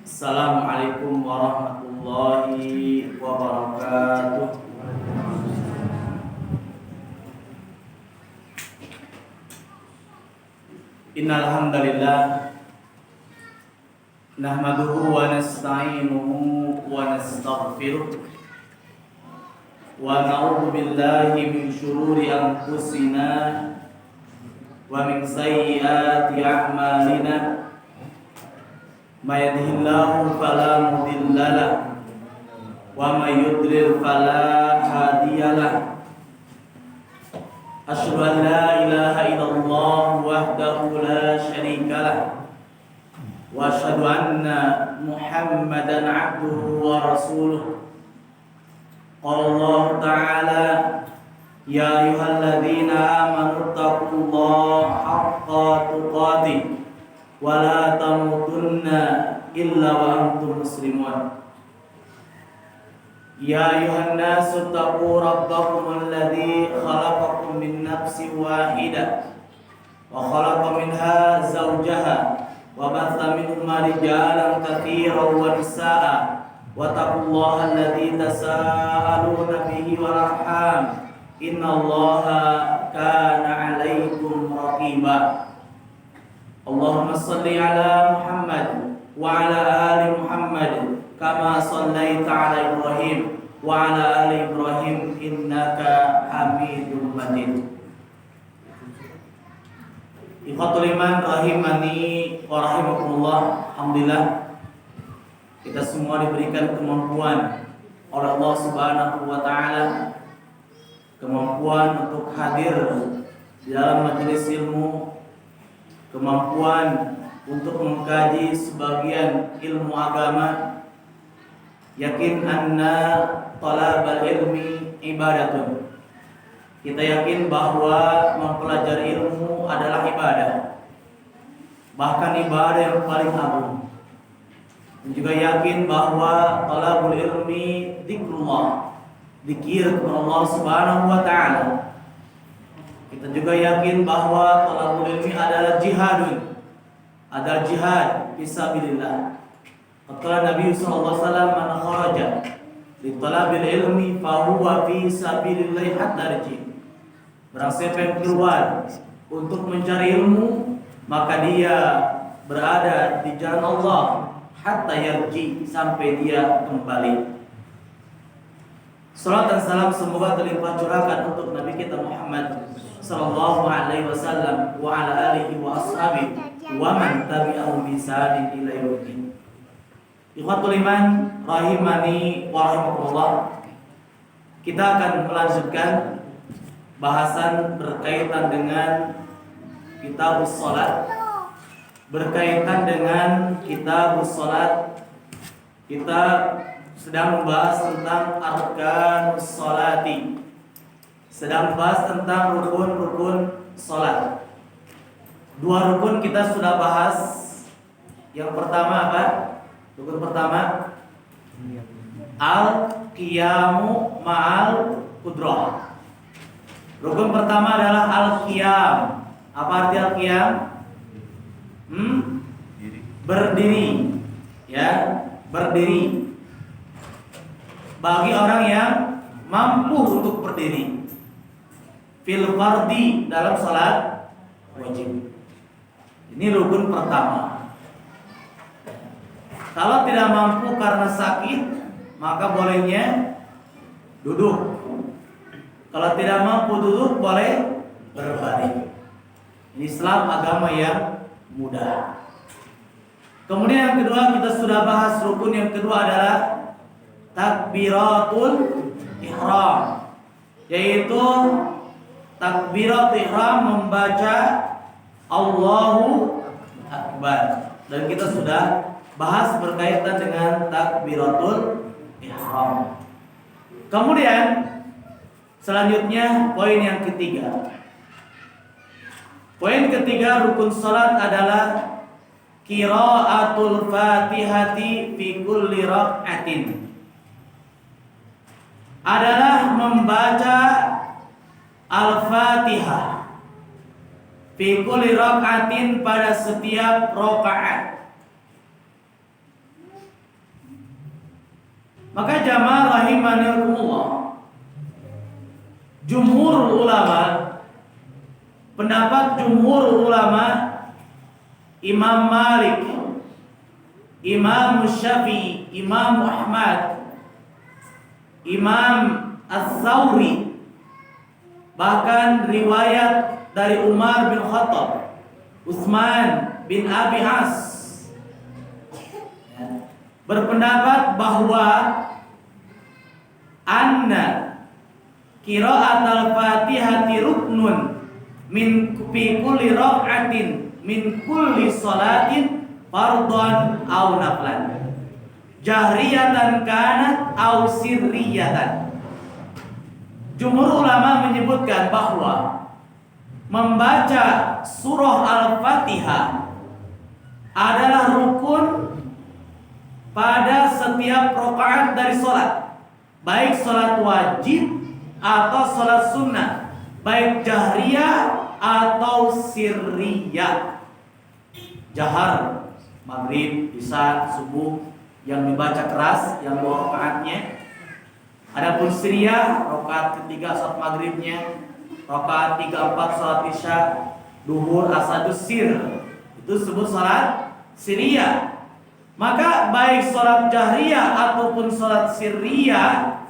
Assalamualaikum warahmatullahi wabarakatuh. Innal hamdalillah nahmaduhu wa nasta'inuhu wa nastaghfiruh wa na'udzu billahi min shururi anfusina wa min sayyiati a'malina. May yahdihillahu fala mudilla lahu wa may yudlil fala hadiya lahu. Asyhadu an la ilaha illallah wahdahu la syarika lahu wa asyhadu anna Muhammadan abduhu wa rasuluh. Qala Allah ta'ala ya ayyuhalladzina amanu taqullaha haqqa tuqatih wa la tamutunna illa wa antum muslimun. Ya ayuhan nasu taqu rabbakum alladhi khalaqakum min nafsin wahidah wa khalaqa minha zawjaha wa batha minhuma rijalan katsiran wa nisaa'a wa taqullaha alladhi tasaaluna bihi wal arham innallaha kana 'alaykum raqiba. Allahumma salli ala Muhammad wa ala ali Muhammad kama sallaita ala Ibrahim wa ala ali Ibrahim innaka Hamidum Majid. Ikhwatul iman rahimani wa rahimakumullah. Alhamdulillah kita semua diberikan kemampuan oleh Allah Subhanahu wa taala, kemampuan untuk hadir di dalam majelis ilmu, kemampuan untuk mengkaji sebagian ilmu agama. Yakin anna talabal ilmi ibadatun. Kita yakin bahwa mempelajari ilmu adalah ibadah, bahkan ibadah yang paling agung. Dan juga yakin bahwa talabul ilmi zikrullah, zikir kepada Allah Subhanahu wa taala. Kita juga yakin bahwa talabul ilmi adalah jihadun, adalah jihad fisabilillah. Kata Nabi sallallahu alaihi wasallam, "Man kharaja li talabil ilmi fa huwa fi sabilillah hatta yarji." Barang siapa yang keluar untuk mencari ilmu, maka dia berada di jalan Allah hatta yarji, sampai dia kembali. Salat dan salam semoga terlimpah curahkan untuk Nabi kita Muhammad sallallahu alaihi wasallam wa ala alihi wa ashabihi wa man tabi'ahum bi ihsan ila yaumil. Ikhwatul iman rahimani wa rahimakumullah. Kita akan melanjutkan bahasan berkaitan dengan kitabus salat. Berkaitan dengan kitabus salat, kita sedang membahas tentang arkanus salati, sedang membahas tentang rukun-rukun salat. Dua rukun kita sudah bahas. Yang pertama apa? Rukun pertama al-qiyamu ma'al qudrah. Rukun pertama adalah al-qiyam. Apa arti al-qiyam? Berdiri. Ya, berdiri. Bagi orang yang mampu untuk berdiri fil fardi dalam salat wajib. Ini rukun pertama. Kalau tidak mampu karena sakit, maka bolehnya duduk. Kalau tidak mampu duduk, boleh berbaring. Islam agama yang mudah. Kemudian yang kedua, kita sudah bahas rukun yang kedua adalah takbiratul ihram, yaitu takbiratul ihram membaca Allahu Akbar. Dan kita sudah bahas berkaitan dengan takbiratul ihram. Kemudian selanjutnya poin yang ketiga. Poin ketiga rukun salat adalah qiraatul Fatihati fi kulli rak'atin. Adalah membaca Al-Fatihah fi kulli rak'atin pada setiap rakaat. Maka jamaah rahimanillah, jumhur ulama, pendapat jumhur ulama, Imam Malik, Imam Syafi'i, Imam Ahmad, Imam As-Sawri, bahkan riwayat dari Umar bin Khattab, Utsman bin Abi As, berpendapat bahwa anna qira'at al-Fatihati ruknun min fi kulli rak'atin min kulli salatin fardhan aw naflan jahriyatan kanat aw sirriyatan. Jumhur ulama menyebutkan bahwa membaca surah Al-Fatihah adalah rukun pada setiap rakaat dari sholat, baik sholat wajib atau sholat sunnah, baik jahriyah atau sirriyah. Jahar, maghrib, isya, subuh yang dibaca keras, yang 2 rakaatnya. Adapun sirriyah, rakaat ketiga sholat maghribnya, rakaat 3, 4 sholat isya, duhur, asar, sir, itu disebut sholat sirriyah. Maka baik sholat jahriyah ataupun sholat sirriyah,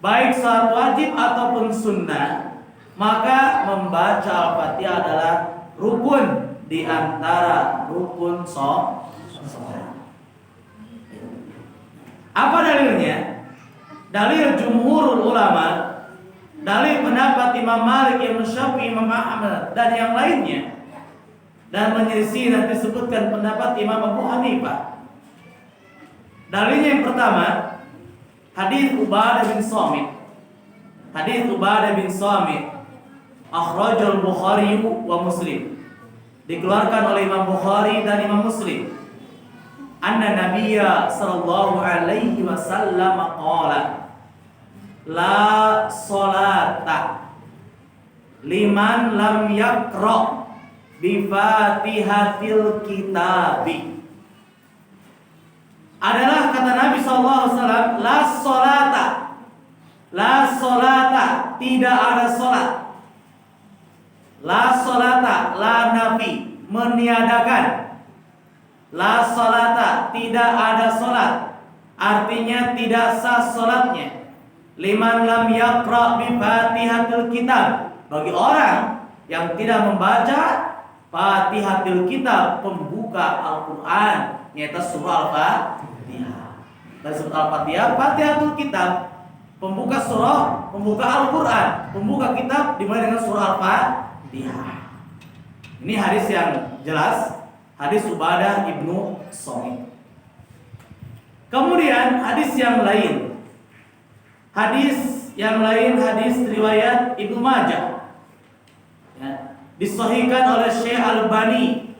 baik sholat wajib ataupun sunnah, maka membaca Al-Fatihah adalah rukun di antara rukun sholat. Apa dalilnya? Dalil jumhur ulama, dalil pendapat Imam Malik, Imam Syafi'i, Imam Ahmad dan yang lainnya, dan menyelisih nanti disebutkan pendapat Imam Abu Hanifah. Dalilnya yang pertama, hadis Ubadah bin Samit. Hadis Ubadah bin Samit akhrajal Bukhari wa Muslim. Dikeluarkan oleh Imam Bukhari dan Imam Muslim. Anna Nabiyya sallallahu alaihi wasallam qala la salata liman lam yaqra bi Fatihatil Kitabi. Adalah kata Nabi SAW, la solata, tidak ada solat. La solata, la nafi, meniadakan. La solata, tidak ada solat, artinya tidak sah solatnya. Liman lam yaqra bi Fatihatil Kitab, bagi orang yang tidak membaca Fatihatil Kitab, pembuka Al-Quran, yaitu surah Al-Fatihah. Dan surah Al-Fatihah, Fatihatul Kitab, pembuka surah, pembuka Al-Quran, pembuka kitab dimulai dengan surah Al-Fatihah. Ini hadis yang jelas, hadis Ubadah ibnu Samit. Kemudian hadis yang lain, hadis riwayat Ibnu Majah, ya, disahihkan oleh Syekh Albani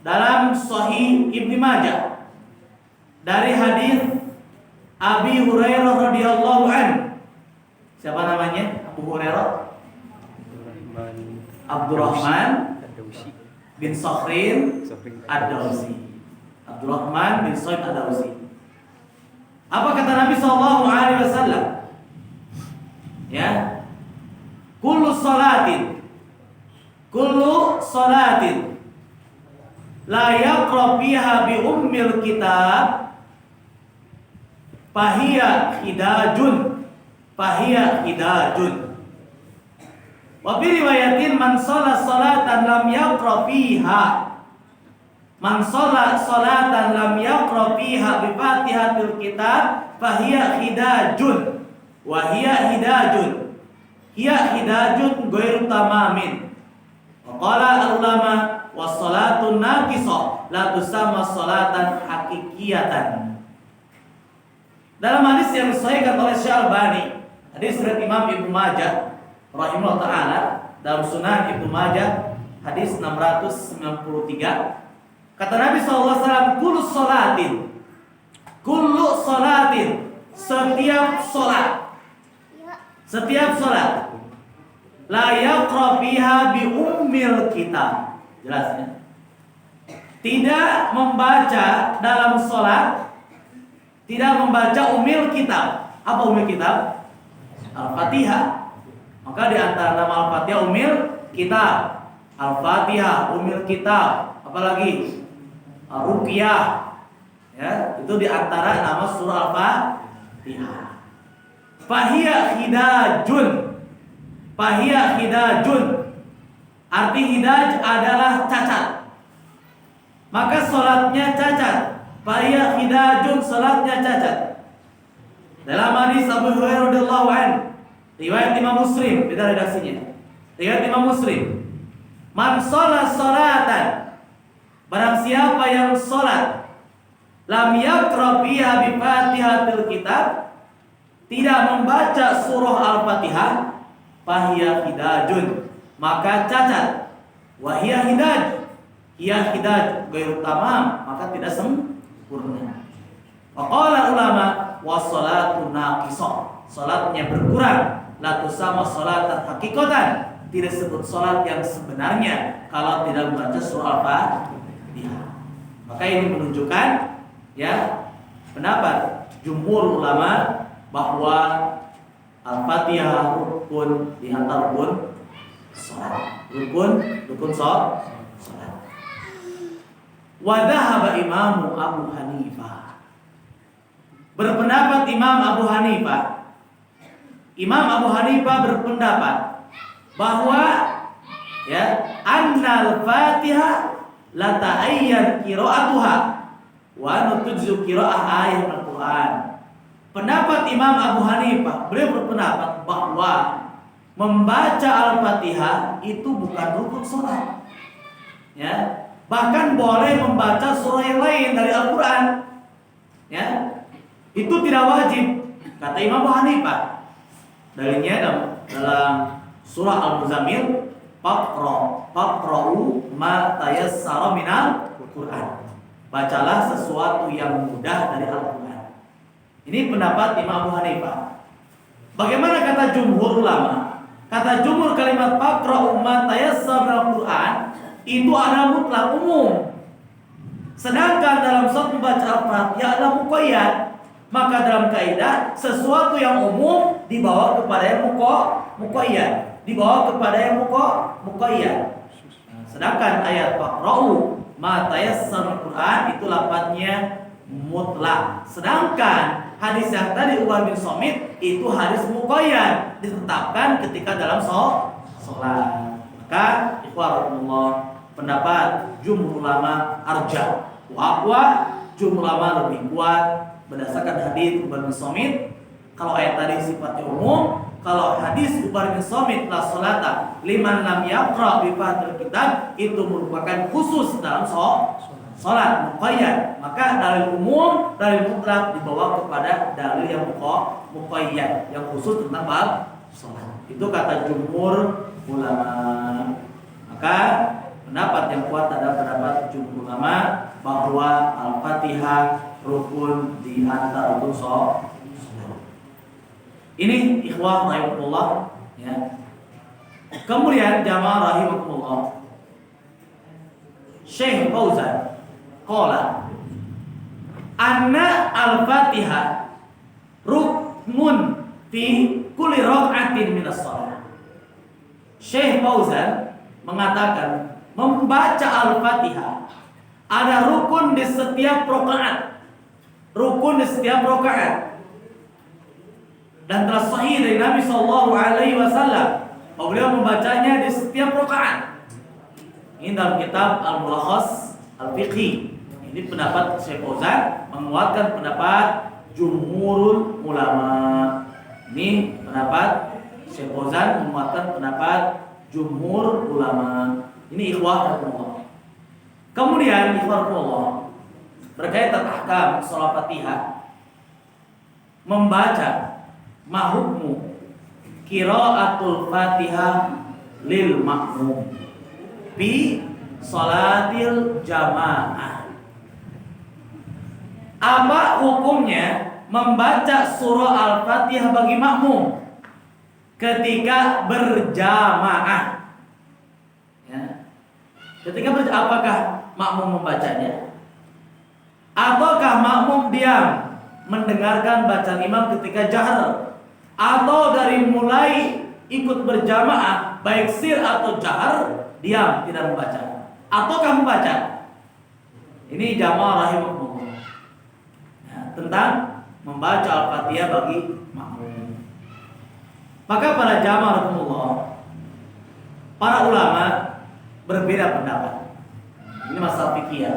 dalam Sahih Ibnu Majah dari hadis Abi Hurairah radhiyallahu anhu. Siapa namanya? Abu Hurairah? Abdurrahman bin Sakhrin Ad-Dawsi. Abdurrahman bin Sakhrin Ad-Dawsi. Apa kata Nabi sallallahu alaihi wasallam? Ya. Kullu salatin la yaqra fiha bi ummil kitab fahiya hidajun. Wa bi riwayatin man shalla salatan lam yaqra fiha, man shalla salatan lam yaqra fiha bi Fatihatil Kitab fahiya hidajun. Wa hiya hidajun ghairu tamamin. Qala al-ulama was-salatu naqisah la tusamma salatan hakikiyatan. Dalam hadis yang disahihkan oleh Syekh Albani, hadis riwayat Imam Ibnu Majah rahimahullah taala, dalam Sunan Ibnu Majah hadis 693, kata Nabi sallallahu alaihi wasallam, kullu salatin, setiap salat la yaqra fiha bi ummil kitab. Jelasnya tidak membaca dalam salat tidak membaca umil kitab. Apa umil kitab? Al-Fatihah. Maka di antara nama Al-Fatihah umil kitab. Al-Fatihah, umil kitab. Apalagi? Ruqyah. Ya, itu di antara nama surah Al-Fatihah. Fahiya hidajun. Fahiya hidajun. Arti hidaj adalah cacat. Maka salatnya cacat. Fahiya hidajun, salatnya cacat. Dalam hadis Abu Hurairah radhiyallahu anhu, riwayat Imam Muslim, beda redaksinya. Riwayat Imam Muslim. Man shalla sholatan, barang siapa yang salat, lam yaqra fiha bi Fatihatil kitab, tidak membaca surah Al-Fatihah, fahiya hidajun, maka cacat. Wa hiya hidaj, hiya hidaj ghairu tamam, maka tidak sempurna. Faqala ulama was-salatu naqisah, salatnya berkurang, la tusama salatan hakikatan, tidak disebut salat yang sebenarnya kalau tidak membaca surah Al-Fatihah. Maka ini menunjukkan ya pendapat jumhur ulama bahwa Al-Fatihah rukun di antara rukun salat. Rukun salat. Wa dhahaba Imam Abu Hanifah. Berpendapat Imam Abu Hanifah. Imam Abu Hanifah berpendapat bahwa ya annal Fatihah la ta'ayyan qira'atuha wa nutujzu qira'ah ayat Al-Qur'an. Pendapat Imam Abu Hanifah, beliau berpendapat bahwa membaca Al-Fatihah itu bukan rukun salat. Ya, bahkan boleh membaca surah yang lain dari Al-Qur'an. Ya, itu tidak wajib, kata Imam Abu Hanifah. Dalilnya dalam surah Al-Muzammil, faqra'u ma tayassara minal Qur'an. Bacalah sesuatu yang mudah dari Al-Qur'an. Ini pendapat Imam Abu Hanifah. Bagaimana kata jumhur ulama? Kata jumhur kalimat faqra'u ma tayassara minal Qur'an itu adalah mutlak umum. Sedangkan dalam surat membaca Al-Fatihah adalah muqayyad. Maka dalam kaidah sesuatu yang umum dibawa kepada yang muqayyad, dibawa kepada yang muqayyad. Sedangkan ayat faqra'u ma tayassara Qur'an itu lafadznya mutlak. Sedangkan hadis yang tadi Ubay bin Samit itu hadis muqayyad, ditetapkan ketika dalam sholat. Maka ikhwanullah, pendapat jumhur ulama arjah wa aqwa, jumhur ulama lebih kuat berdasarkan hadis Ubay bin Samit. Kalau ayat tadi sifatnya umum, kalau hadis Ubay bin Samit la sholata liman lam yaqra bi Fatihatil kitab itu merupakan khusus dalam salat muqayyad. Maka dalil umum, dalil mutlak dibawa kepada dalil yang muqayyad, yang khusus tentang bab salat. Itu kata jumhur ulama. Maka pendapat yang kuat adalah pendapat jumhur ulama bahwa Al-Fatihah rukun di antara rukun salat. Ini ikhwah rahimakumullah ya. Kemudian jamaah rahimakumullah, Syekh Fauzan qala anna al-Fatihah rukmun fi kulli raka'atin minas shalah. Syekh Fauzan mengatakan membaca Al-Fatihah ada rukun di setiap rakaat. Rukun di setiap rakaat. Dan telah sahih dari Nabi sallallahu alaihi wasallam bahwa beliau membacanya di setiap rakaat. Ini dalam kitab Al-Mulakhas Al-Fiqhi. Ini pendapat Syekh Fauzan menguatkan pendapat jumhurul ulama. Ini pendapat Syekh Fauzan menguatkan pendapat jumhur ulama. Ini ikhwah Allah. Kemudian ikhwah Allah berkaitan ahkam salat Fatihah, membaca mahukmu qiraatul Fatihah lil makmum bi salatil jamaah. Apa hukumnya membaca surah Al-Fatihah bagi makmum ketika berjamaah? Ya. Ketika apakah makmum membacanya? Ataukah makmum diam mendengarkan bacaan imam ketika jahar, atau dari mulai ikut berjamaah baik sir atau jahar diam tidak membaca, ataukah membaca. Ini jamaah rahimahumullah, ya, tentang membaca Al-Fatihah bagi makmum. Maka para jamaah rahimahumullah, para ulama berbeda pendapat. Ini masalah fikih ya.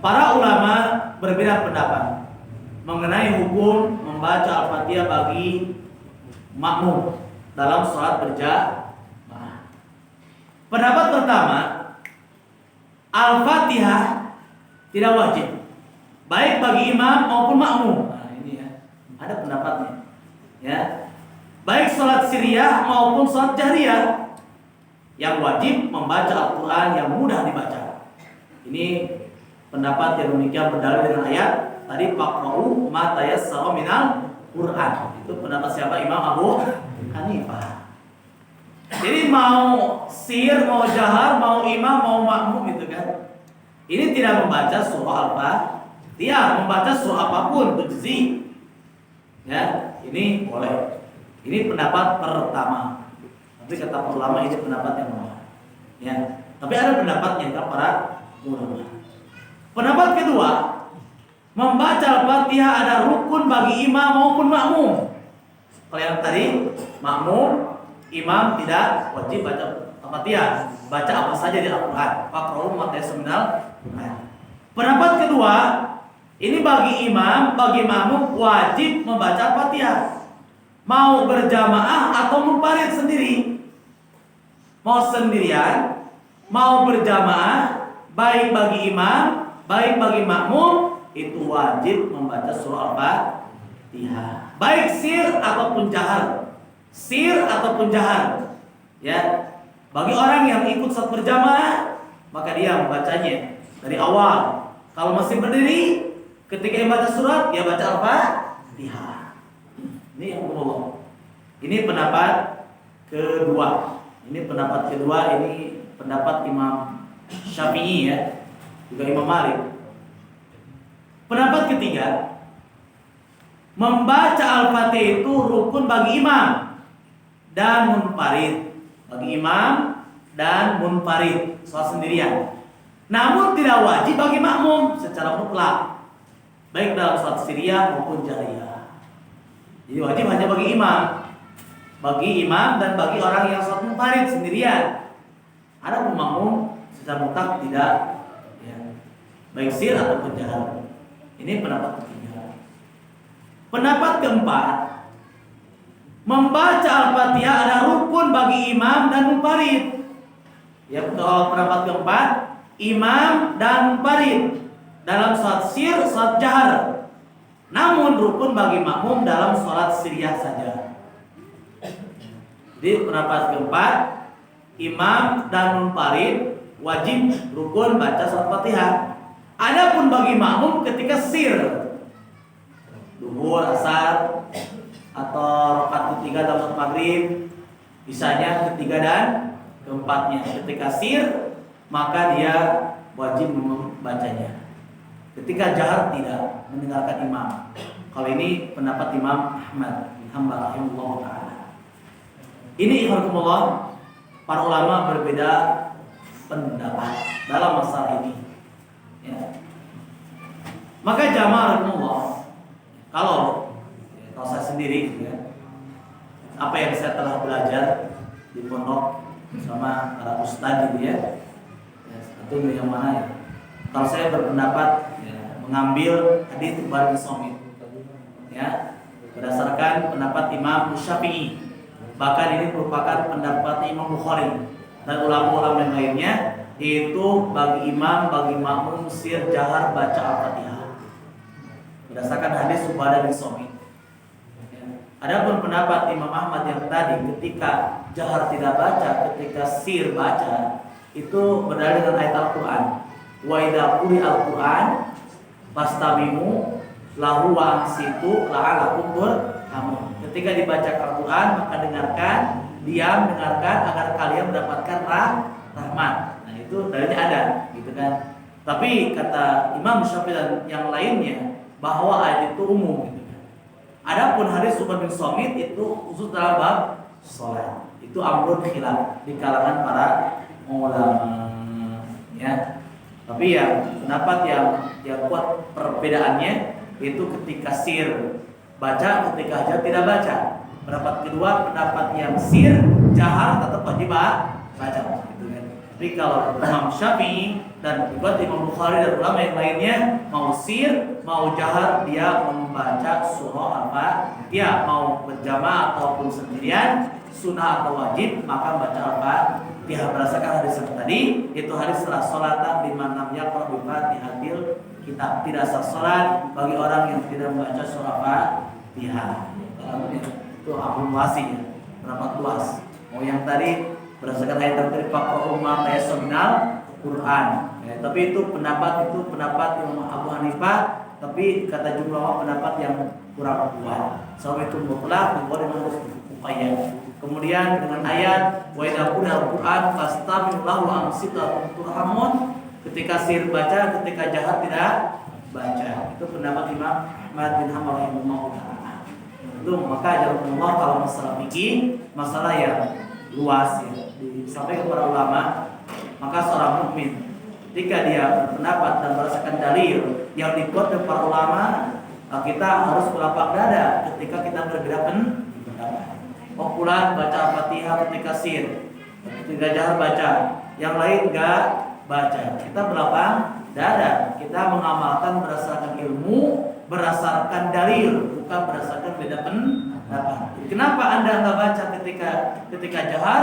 Para ulama berbeda pendapat mengenai hukum membaca Al-Fatihah bagi makmum dalam sholat berjamaah. Pendapat pertama, Al-Fatihah tidak wajib, baik bagi imam maupun makmum. Nah, ini ya, ada pendapatnya. Ya, baik sholat sirriyah maupun sholat jahriyah, yang wajib membaca Al-Quran yang mudah dibaca. Ini pendapat yang demikian berdalil dengan ayat tadi, faqra'u ma tayassara minal Quran. Itu pendapat siapa? Imam Abu Hanifah. Jadi mau sir, mau jahar, mau imam, mau makmum itu kan, ini tidak membaca surah Al-Fatihah, membaca surah apapun berjezi. Ya, ini boleh. Ini pendapat pertama. Tapi kata ulama ini pendapat yang lemah. Ya, tapi ada pendapatnya kata para ulama. Pendapat kedua, membaca Al-Fatihah ada rukun bagi imam maupun makmum. Kalau yang tadi makmum, imam tidak wajib baca Al-Fatihah, baca apa saja di Al-Quran. Faqra'u ma tayassara minal Quran. Pendapat kedua, ini bagi imam, bagi makmum wajib membaca Al-Fatihah, mau berjamaah atau munfarid sendiri, mau sendirian, mau berjamaah, baik bagi imam, baik bagi makmum, itu wajib membaca surah Al-Fatihah, baik sir ataupun jahar. Sir ataupun jahar. Ya, bagi orang yang ikut salat berjamaah, maka dia membacanya dari awal. Kalau masih berdiri, ketika membaca surat, dia baca Al-Fatihah. Ini yang Allah. Ini pendapat kedua. Ini pendapat kedua, ini pendapat Imam Syafi'i ya, juga Imam Malik. Pendapat ketiga, membaca Al-Fatihah itu rukun bagi imam dan munfarid, bagi imam dan munfarid, sholat sendirian. Namun tidak wajib bagi makmum secara mutlak, baik dalam sholat sirriyah maupun jahriyah. Jadi wajib hanya bagi imam dan bagi orang yang sholat munfarid sendirian. Ada makmum secara mutlak tidak, ya, baik sir ataupun jahar. Ini pendapat ketiga. Pendapat keempat, membaca Al-Fatihah ada rukun bagi imam dan munfarid. Ya, kalau pendapat keempat, imam dan munfarid dalam sholat sir, sholat jahar. Namun rukun bagi makmum dalam sholat sirriyah saja. Jadi pendapat keempat, imam dan munfarid wajib rukun baca sholat Fatihah. Adapun bagi makmum ketika sir, duhur, asar, atau rakaat ketiga dalam sholat maghrib, bisanya ketiga dan keempatnya. Ketika sir, maka dia wajib membacanya. Ketika jahar tidak, mendengarkan imam. Kalau ini pendapat Imam Ahmad bin Hanbal rahimahullah ta'ala. Ini ikhwanakumullah, para ulama berbeda pendapat dalam masalah ini. Ya. Maka jamaah rahimahullah, kalau saya sendiri gitu ya, apa yang saya telah belajar di pondok sama para ustadz gitu ya, satu yang mana ya, kalau saya berpendapat ya, mengambil hadits Bukhari Somit ya, berdasarkan pendapat Imam Syafi'i, bahkan ini merupakan pendapat Imam Bukhari dan ulama-ulama yang lainnya, itu bagi imam, bagi makmum sir jahar baca Al-Fatihah berdasarkan hadis Ubadah bin Somit. Adapun pendapat Imam Ahmad yang tadi, ketika jahar tidak baca, ketika sir baca, itu berdalil dengan ayat Al-Quran. Wa idza quri'al Qur'an fastami'u lahu wa ansitu la'alakum turhamun. Ketika dibaca Al-Quran, maka dengarkan, diam, dengarkan agar kalian mendapatkan rahmat. Nah, itu dalilnya ada, gitu kan. Tapi kata Imam Syafi'i dan yang lainnya, bahwa ayat itu umum gitu kan. Adapun hadis Ubad bin Samit itu khusus dalam bab salat. Itu amrun khilaf di kalangan para ulama ya. Tapi yang pendapat yang kuat perbedaannya itu ketika sir baca, ketika hajar tidak baca. Pendapat kedua, pendapat yang sir jahar tetap wajib baca gitu kan. Tapi kalau Imam Syafi'i dan juga Imam Bukhari dan ulama yang lainnya mau sir, mau jahar dia membaca surah Al-Fatihah, mau berjamaah ataupun sendirian, sunnah atau wajib maka baca Al-Fatihah berdasarkan hadis yang tadi, itu hadis setelah salatan liman lam yaqra bi Fatihatil kitab. Tidak sah salat bagi orang yang tidak membaca surah Fatihah. Itu abu wasi ya, pendapat luas. Mau yang tadi berdasarkan ayat yang tadi Pak Umar Tayasominal Quran ya, tapi itu pendapat Imam Abu Hanifah, tapi kata jumlah ulama pendapat yang kurang kuat. Sebab itu mutlak boleh harus upaya. Kemudian dengan ayat wa idza quri'al Qur'an fastami'u lahu wa ansitu turhamun, ketika sir baca, ketika jahat tidak baca. Itu pendapat Imam Ahmad bin Hanbal rahimahullah. Itu maka jangan Allah kalau masalah fikih, masalah yang luas ya, disampaikan kepada ulama, maka seorang mukmin jika dia berpendapat dan merasakan dalil yang dibuat oleh para ulama, kita harus berlapang dada ketika kita berbeda pendapat. Fulan baca Fatihah ketika sir, ketika jahar baca, yang lain enggak baca. Kita berlapang dada, kita mengamalkan berdasarkan ilmu, berdasarkan dalil, bukan berdasarkan beda pendapat. Kenapa Anda enggak baca ketika jahar?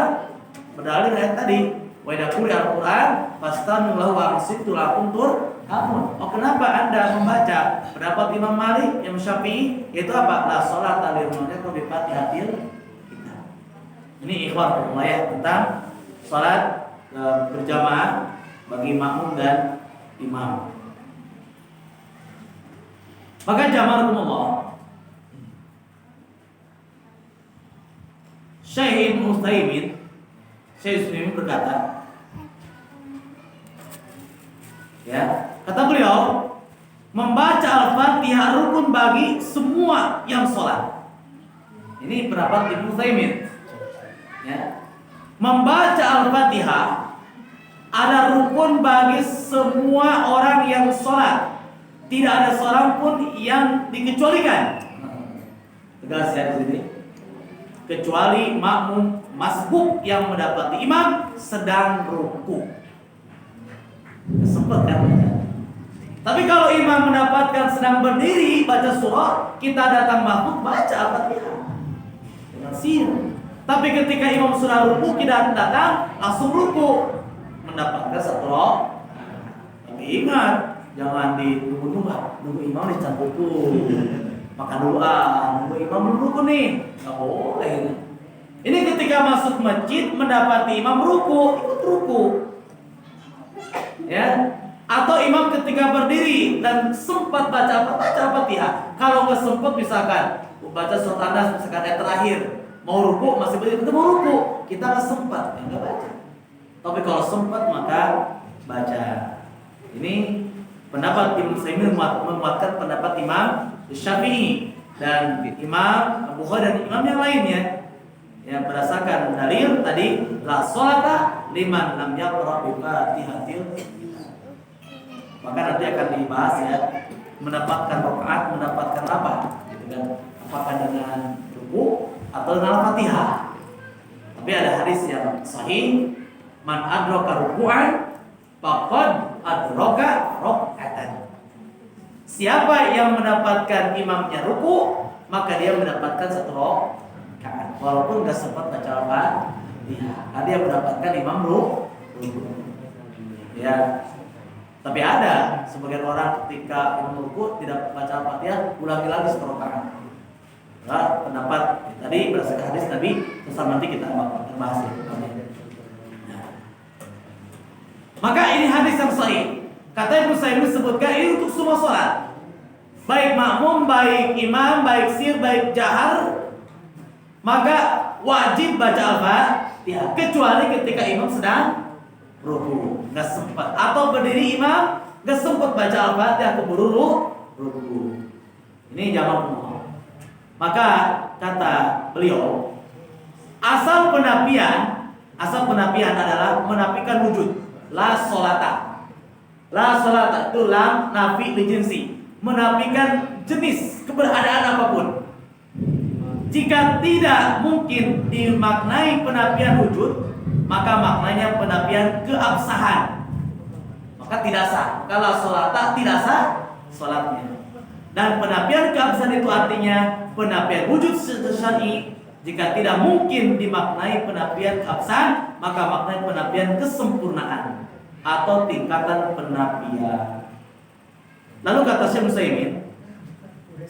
Berdalil ayat tadi, wa idza quri'al Qur'an fastami'u lahu wa ansitu lakum turhamun. Oh, kenapa Anda membaca? Pendapat Imam Malik, Imam Syafi'i itu apa? La sholata liman yaqra bi Fatihatil. Ini ikhwan ya tentang salat berjamaah bagi makmum dan imam. Maka jamaahumullah, Syekh Ibnu Utsaimin berkata, ya, kata beliau, membaca Al-Fatihah rukun bagi semua yang sholat. Ini pendapat Ibnu Utsaimin. Ya. Membaca Al-Fatihah ada rukun bagi semua orang yang sholat. Tidak ada seorang pun yang dikecualikan. Tegas ya di sini. Kecuali makmum masbuk yang mendapati imam sedang ruku. Sempat kan? Tapi kalau imam mendapatkan sedang berdiri baca surah, kita datang masbuk baca Al-Fatihah dengan sir. Tapi ketika imam sudah ruku, kita datang langsung ruku, mendapatkan satu roh. Tapi ingat, jangan nunggu imam dicampur tuh. Makan doa, nunggu imam ruku nih, nggak boleh. Ini ketika masuk masjid mendapati imam ruku, ikut ruku. Ya, atau imam ketika berdiri dan sempat baca Fatihah. Kalau nggak sempat misalkan baca surat An-Nas misalkan ayat terakhir, mau ruku masih berdiri, kita mau ruku, kita nggak sempat, nggak baca. Tapi kalau sempat maka baca. Ini pendapat Ibnu Utsaimin menguatkan pendapat Imam Syafi'i dan Imam Bukhari dan imam yang lainnya yang berdasarkan dalil tadi la sholata liman lam yaqra bi Fatihatil kitab. Maka nanti akan dibahas ya, mendapatkan rakaat mendapatkan apa gitu kan, apakah dengan ruku atau dengan Al-Fatihah. Tapi ada hadis yang sahih, man adraka ruku'an faqad adraka rak'atan. Siapa yang mendapatkan imamnya ruku, maka dia mendapatkan satu rakaat. Walaupun enggak sempat baca Al-Fatihah, dia mendapatkan imam ruku. Ya. Tapi ada sebagian orang ketika imam ruku tidak baca Al-Fatihah, ulangi lagi satu rakaat. Nah, pendapat tadi berdasarkan hadis Nabi, terus nanti kita bahas. Maka ini hadis yang sahih. Kata Ibnu Utsaimin disebutkan ini untuk semua sholat, baik makmum, baik imam, baik sir, baik jahar, maka wajib baca Al-Fatihah kecuali ketika imam sedang ruku, nggak sempat, atau berdiri imam nggak sempat baca Al-Fatihah keburu ruku. Ini jamak umum. Maka kata beliau, asal penafian adalah menafikan wujud. La sholata. La sholata itu lam nafi li jinsi, menafikan jenis keberadaan apapun. Jika tidak mungkin dimaknai penafian wujud, maka maknanya penafian keabsahan. Maka tidak sah. Kalau sholata tidak sah sholatnya. Dan penafian keabsahan itu artinya penafian wujud syar'i. Jika tidak mungkin dimaknai penafian keabsahan, maka maknanya penafian kesempurnaan atau tingkatan penafian. Lalu kata Syekh Utsaimin,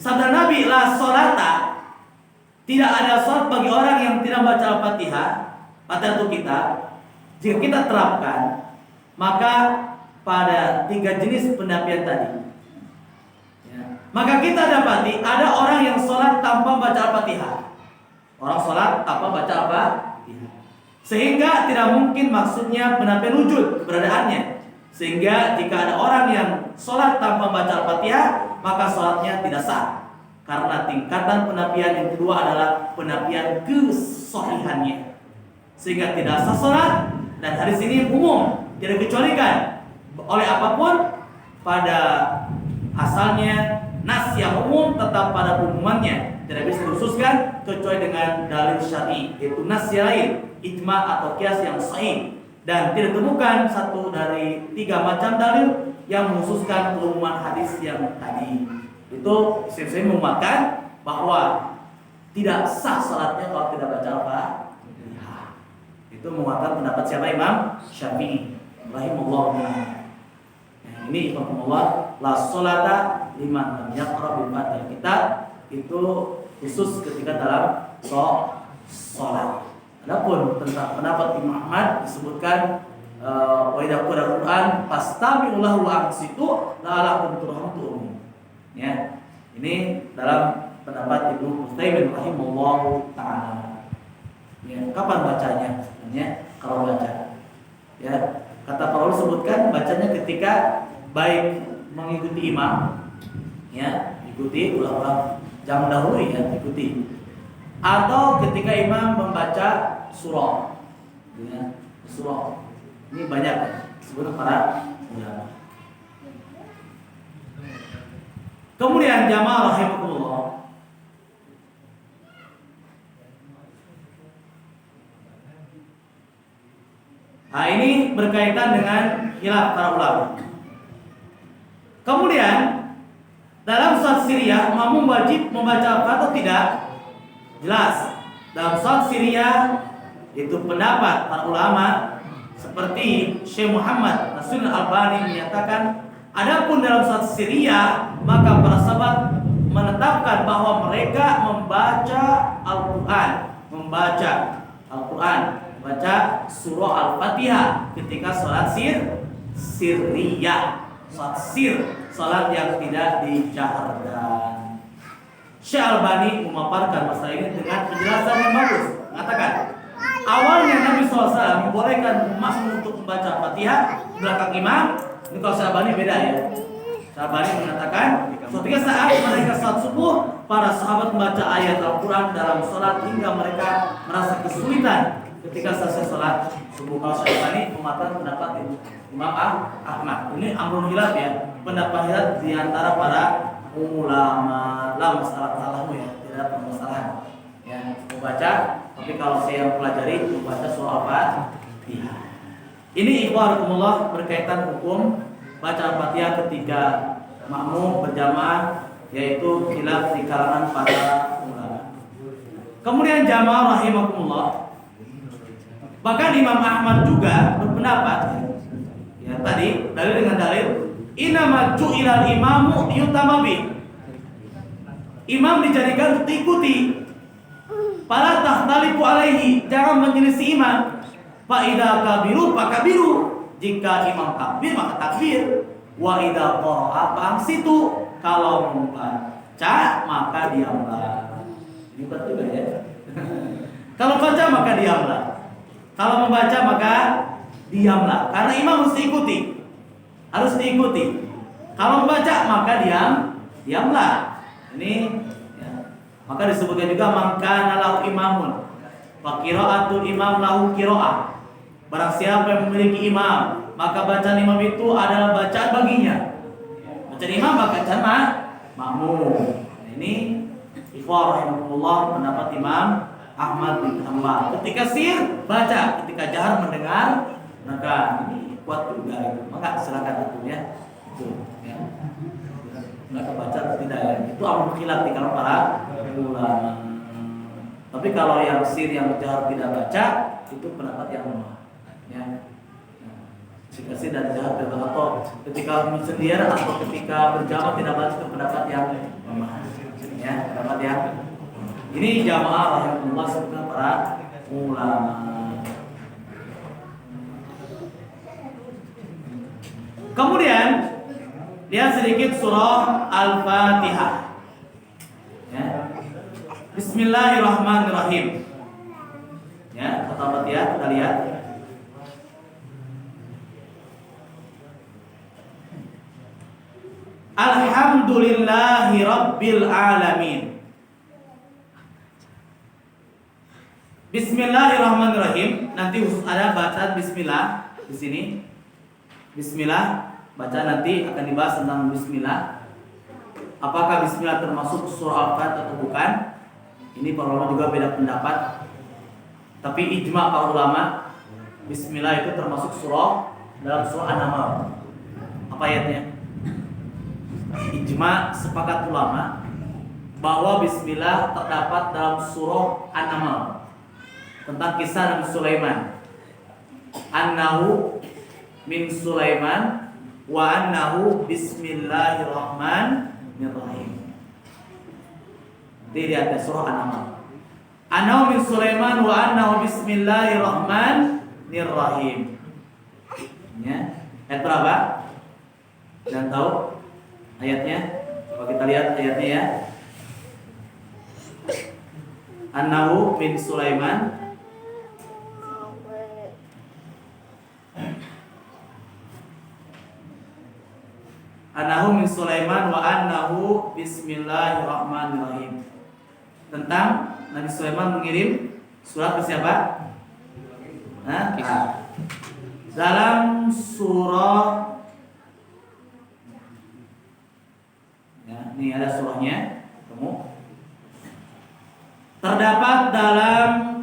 sabda Nabi la sholata, tidak ada sholat bagi orang yang tidak baca Al-Fatihah, Fatihah itu kitab. Jika kita terapkan, maka pada 3 jenis penafian tadi, maka kita dapati ada orang yang sholat tanpa baca Al-Fatihah. Orang sholat tanpa baca Al-Fatihah, sehingga tidak mungkin maksudnya penafian wujud keberadaannya. Sehingga jika ada orang yang sholat tanpa baca Al-Fatihah, maka sholatnya tidak sah. Karena tingkatan penafian yang kedua adalah penafian kesohihannya, sehingga tidak sah sholat. Dan hadis ini umum, tidak dikecualikan oleh apapun. Pada asalnya nas yang umum tetap pada umumannya, tidak bisa dikhususkan kecuali dengan dalil syar'i, yaitu nas yang lain, ijma atau qiyas yang sahih. Dan tidak ditemukan satu dari 3 macam dalil yang mengkhususkan keumuman hadis yang tadi. Itu saya menguatkan bahwa tidak sah salatnya kalau tidak baca Al-Fatihah. Itu menguatkan pendapat siapa? Imam Syafi'i rahimahullah. Ini ifahumullah, la sholata liman lam yaqra bil Fatihah. Kita itu khusus ketika dalam sholat. Adapun tentang pendapat Imam Ahmad disebutkan wa idza qira Quran fastami'u lahu wa ansitu la'allakum turhamun. Ya. Ini dalam pendapat Ibnu Utsaimin rahimahullahu taala. Ya, kapan bacanya? Ya, kalau baca. Ya, kata para ulama sebutkan bacanya ketika baik mengikuti imam, ya, ikuti ulang-ulang jangan dahului, ya, ikuti, atau ketika imam membaca surah, ya, surah. Ini banyak disebut para ulama. Kemudian jamaah rahimahullah, nah ini berkaitan dengan khilaf para ulama. Kemudian dalam sholat siriyah makmum wajib membaca apa atau tidak? Jelas. Dalam sholat siriyah itu pendapat para ulama seperti Syekh Muhammad Nasruddin Al-Albani menyatakan, adapun dalam sholat siriyah maka para sahabat menetapkan bahwa mereka membaca Al-Quran, membaca surah Al-Fatihah ketika sholat siriyah. Sholat sholat yang tidak dijaharkan. Syekh Albani memaparkan masalah ini dengan penjelasan yang bagus. Mengatakan, awalnya Nabi SAW membolehkan makmum untuk membaca Al-Fatihah belakang imam. Ini kalau Syekh Albani beda, ya. Syekh Albani mengatakan, ketika saat mereka sholat subuh, para sahabat membaca ayat Al-Quran dalam sholat hingga mereka merasa kesulitan ketika selesai sholat subuh. Kalau Syekh Albani memaparkan pendapat Imam Ahmad. Ini amrun hilaf, ya, pendapat hilaf di antara para ulama. Lah masalah ya, tidak ada permasalahan. Ya, membaca, tapi kalau saya pelajari membaca surah Al-Fatihah. Ini ikhwanakumullah berkaitan hukum baca Al-Fatihah ketika makmum berjamaah, yaitu khilaf di kalangan para ulama. Kemudian jamaah rahimakumullah, bahkan Imam Ahmad juga berpendapat, ya, tadi dalil dengan dalil inama ju'ilal imamu yutamabi, imam dijadikan untuk diikuti, fala tahtalifu alaihi, jangan menyelisih imam. Fa idza kabiru fakabiru, jika imam takbir maka takbir. Wa idza qara'a fa'ansitu, kalau membaca maka diamlah. Ini betul juga, ya. Kalau baca maka diamlah. Kalau membaca maka diamlah, karena imam harus diikuti. Kalau membaca maka diamlah. Ini ya. Maka disebutkan juga mangkana lahu imamun wa qira'atul imam lahu qira'ah. Barang siapa yang memiliki imam, maka bacaan imam itu adalah bacaan baginya. Bacaan imam bacaan makmum. Nah, ini ikhwah rahimahullah pendapat Imam Ahmad bin Hanbal. Ketika sir baca, ketika jahar mendengar, maka ini kuat juga. Maka silakan itu ya. Itu ya. Enggak kebaca atau tidak ya. Itu amrul khilaf di kalangan para ulama. Tapi kalau yang sir yang jahar tidak baca, itu pendapat yang lemah. Ya. Jika sir dan jahar tidak atau ketika sendirian atau ketika berjamaah tidak baca, itu pendapat yang lemah. Ya, pendapat yang ini jamaah rahimahullah sebutkan para ulama. Kemudian lihat sedikit surah Al-Fatihah. Ya. Bismillahirrahmanirrahim. Ya, kata Fatihah kita lihat. Alhamdulillahi Rabbil Alamin. Bismillahirrahmanirrahim. Nanti khusus ada bacaan Bismillah di sini. Bismillah, baca nanti akan dibahas tentang Bismillah. Apakah Bismillah termasuk surah Al-Fatihah atau bukan? Ini para ulama juga beda pendapat. Tapi ijma para ulama, Bismillah itu termasuk surah dalam surah An-Naml. Apa ayatnya? Ijma sepakat ulama bahwa Bismillah terdapat dalam surah An-Naml tentang kisah Nabi Sulaiman. Annahu min Sulaiman wa annahu bismillahirrahmanirrahim. Di atas surah An-Naml. Annahu min Sulaiman wa annahu bismillahirrahmanirrahim. Ya. Ayat berapa? Dan tahu ayatnya? Coba kita lihat ayatnya ya. Annahu min Sulaiman Annahu min Sulaiman wa annahu bismillahirrahmanirrahim. Tentang Nabi Sulaiman mengirim surat ke siapa? Dalam surah ya, ini ada surahnya. Kamu terdapat dalam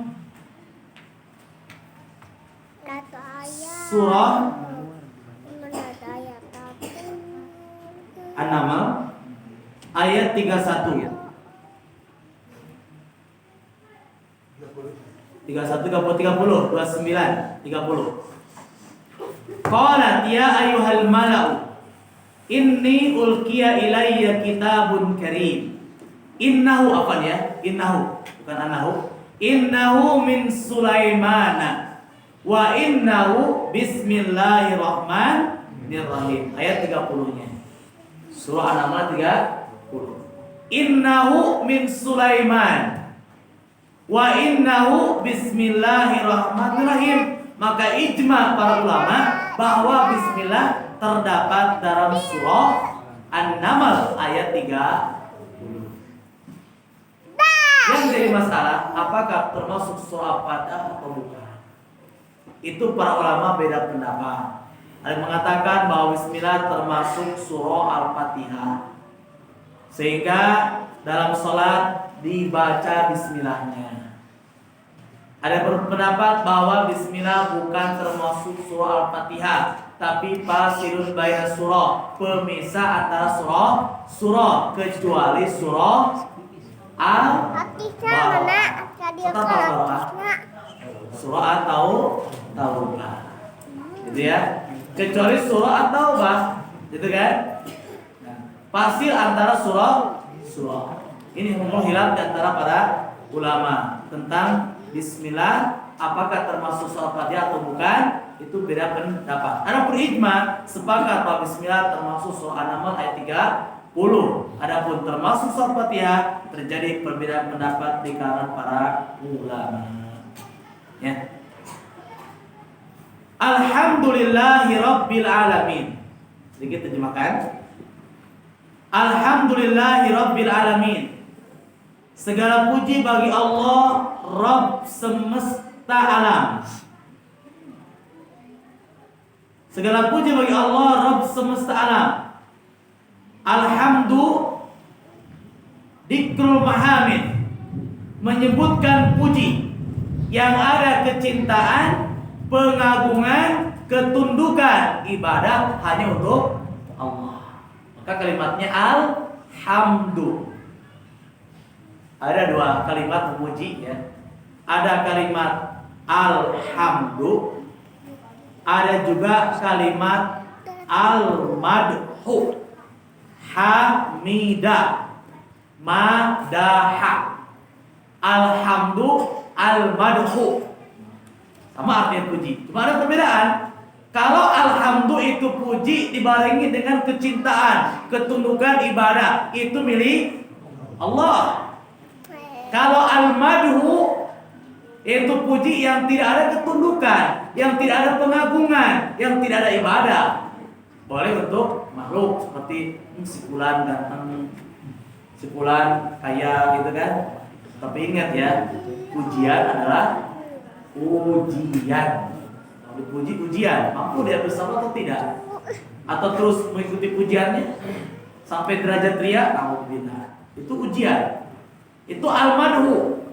surah An-Naml ayat 31. 31 30 29 30. Qalat ya ayyuhal mala'u inni ulqiya ilayya kitabun karim. Innahu apa ya? Innahu, bukan annahu. Innahu min Sulaimana wa innahu bismillahirrahmanirrahim. Ayat 30-nya. Surah An-Naml 30. Innahu min Sulaiman wa innahu bismillahirrahmanirrahim. Maka ijma para ulama bahwa bismillah terdapat dalam surah An-Naml ayat 30. Yang jadi masalah, apakah termasuk surah Al-Fatihah atau bukan? Itu para ulama beda pendapat. Ada yang mengatakan bahwa bismillah termasuk surah Al-Fatihah, sehingga dalam sholat dibaca bismillahnya. Ada yang berpendapat bahwa bismillah bukan termasuk surah Al-Fatihah, tapi fasilun baina surah, pemisah antara surah kecuali surah Al-Baqarah. Surah At-Taubah. Gitu ya. Kecuali surah At-Taubah, gitu kan? Nah, fasil antara surah. Ini hukum hilaf di antara para ulama tentang bismillah apakah termasuk surah Fatihah atau bukan, itu beda pendapat. Ada ijma sepakat bahwa bismillah termasuk surah An-Naml ayat 30. Adapun termasuk surah Fatihah terjadi perbedaan pendapat di kalangan para ulama. Ya. Alhamdulillahi Rabbil Alamin. Sedikit terjemahkan. Alhamdulillahi Rabbil Alamin. Segala puji bagi Allah, Rabb semesta alam. Segala puji bagi Allah, Rabb semesta alam. Alhamdu dikrul mahamid, menyebutkan puji yang ada kecintaan, pengagungan, ketundukan, ibadah hanya untuk Allah. Maka kalimatnya alhamdu. Ada dua kalimat memuji ya. Ada kalimat alhamdu, ada juga kalimat al-madhu. Hamida, madaha. Alhamdu, al-madhu. Sama artinya puji. Cuma ada perbedaan. Kalau alhamdu itu puji dibarengi dengan kecintaan, ketundukan, ibadah, itu milik Allah. Kalau al-madhu itu puji yang tidak ada ketundukan, yang tidak ada pengagungan, yang tidak ada ibadah. Boleh untuk makhluk seperti si fulan ganteng, si fulan kaya gitu kan. Tapi ingat ya, pujian adalah ujian. Dipuji ujian, mampu dia bersama atau tidak, atau terus mengikuti pujiannya sampai derajat ria, alhamdulillah, itu ujian. Itu al-madhu.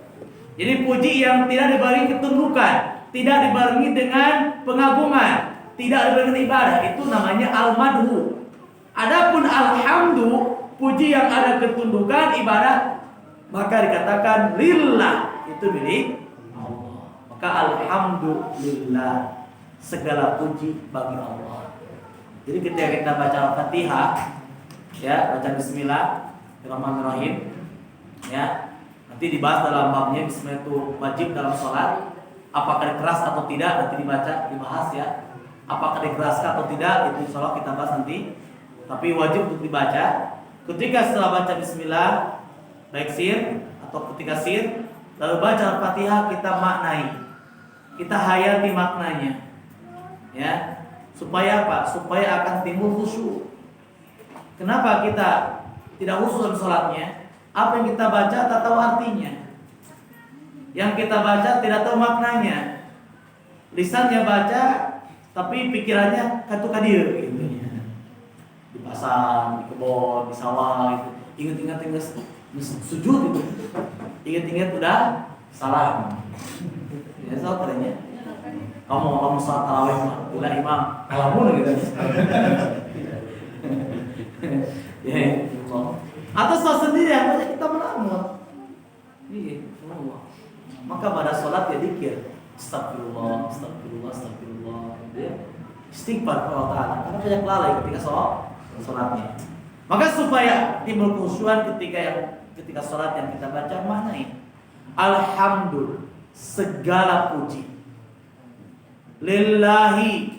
Jadi puji yang tidak dibarengi ketundukan, tidak dibarengi dengan pengagungan, tidak dibarengi ibadah, itu namanya al-madhu. Adapun alhamdu, puji yang ada ketundukan, ibadah, maka dikatakan lillah, itu milik Allah. Maka alhamdulillah, segala puji bagi Allah. Jadi ketika kita baca Al-Fatihah, ya, baca Bismillahirrahmanirrahim, ya, nanti dibahas dalam babnya Bismillah itu wajib dalam sholat. Apakah dikeras atau tidak nanti dibahas ya. Apakah dikeraskan atau tidak itu insya Allah kita bahas nanti. Tapi wajib untuk dibaca. Ketika setelah baca Bismillah, baik sir atau ketika sir, lalu baca Al-Fatihah, kita maknai, kita hayati maknanya. Ya, supaya apa? Supaya akan timbul khusyuk. Kenapa kita tidak khusyuk dalam sholatnya? Apa yang kita baca tak tahu artinya, yang kita baca tidak tahu maknanya. Lisannya baca, tapi pikirannya katu-kadir gitu ya. Di pasar, di kebun, di sawah gitu. Ingat-ingat sujud itu. Ingat-ingat udah salam. Ya, soalnya kamu salat tarawih mah, ulah imam, kalamun gitu. Ya, atau sholat sendiri yang kita melamun. Iya, Allah. Maka pada sholat ya dzikir, astagfirullah, astagfirullah, astagfirullah. Ya. Istighfar kepada Allah Ta'ala. Karena banyak lalai ketika sholatnya. Maka supaya timbul khusyuan ketika sholat yang kita baca, maknai alhamdulillah, segala puji lillahi,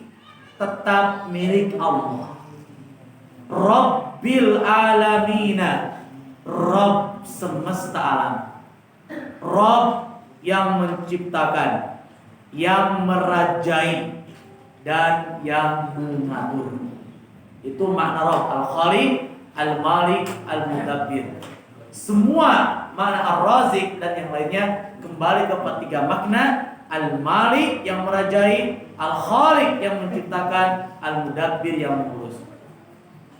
tetap milik Allah. Rabbil alamina, Rabb semesta alam. Rabb yang menciptakan, yang merajai, dan yang mengatur. Itu makna Rabb. Al-Khaliq, Al-Malik, Al-Mudabbir. Semua makna Ar-Razik dan yang lainnya kembali kepada tiga makna. Al-Malik yang merajai, Al-Khaliq yang menciptakan, Al-Mudabbir yang mengurus.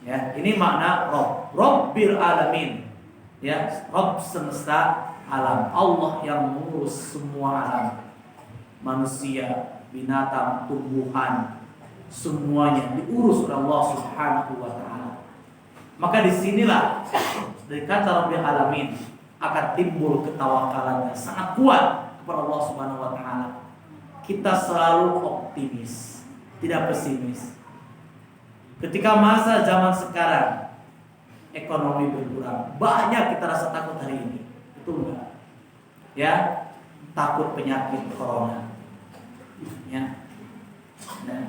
Ya, ini makna Rabb. Rabbil alamin. Ya, Rabb semesta alam. Allah yang mengurus semua alam. Manusia, binatang, tumbuhan, semuanya diurus oleh Allah Subhanahu wa taala. Maka disinilah dari kata Rabbil alamin akan timbul ketawakalan yang sangat kuat kepada Allah Subhanahu wa taala. Kita selalu optimis, tidak pesimis. Ketika masa zaman sekarang ekonomi berkurang, banyak kita rasa takut hari ini. Betul enggak? Ya, takut penyakit corona. Ya. Nah,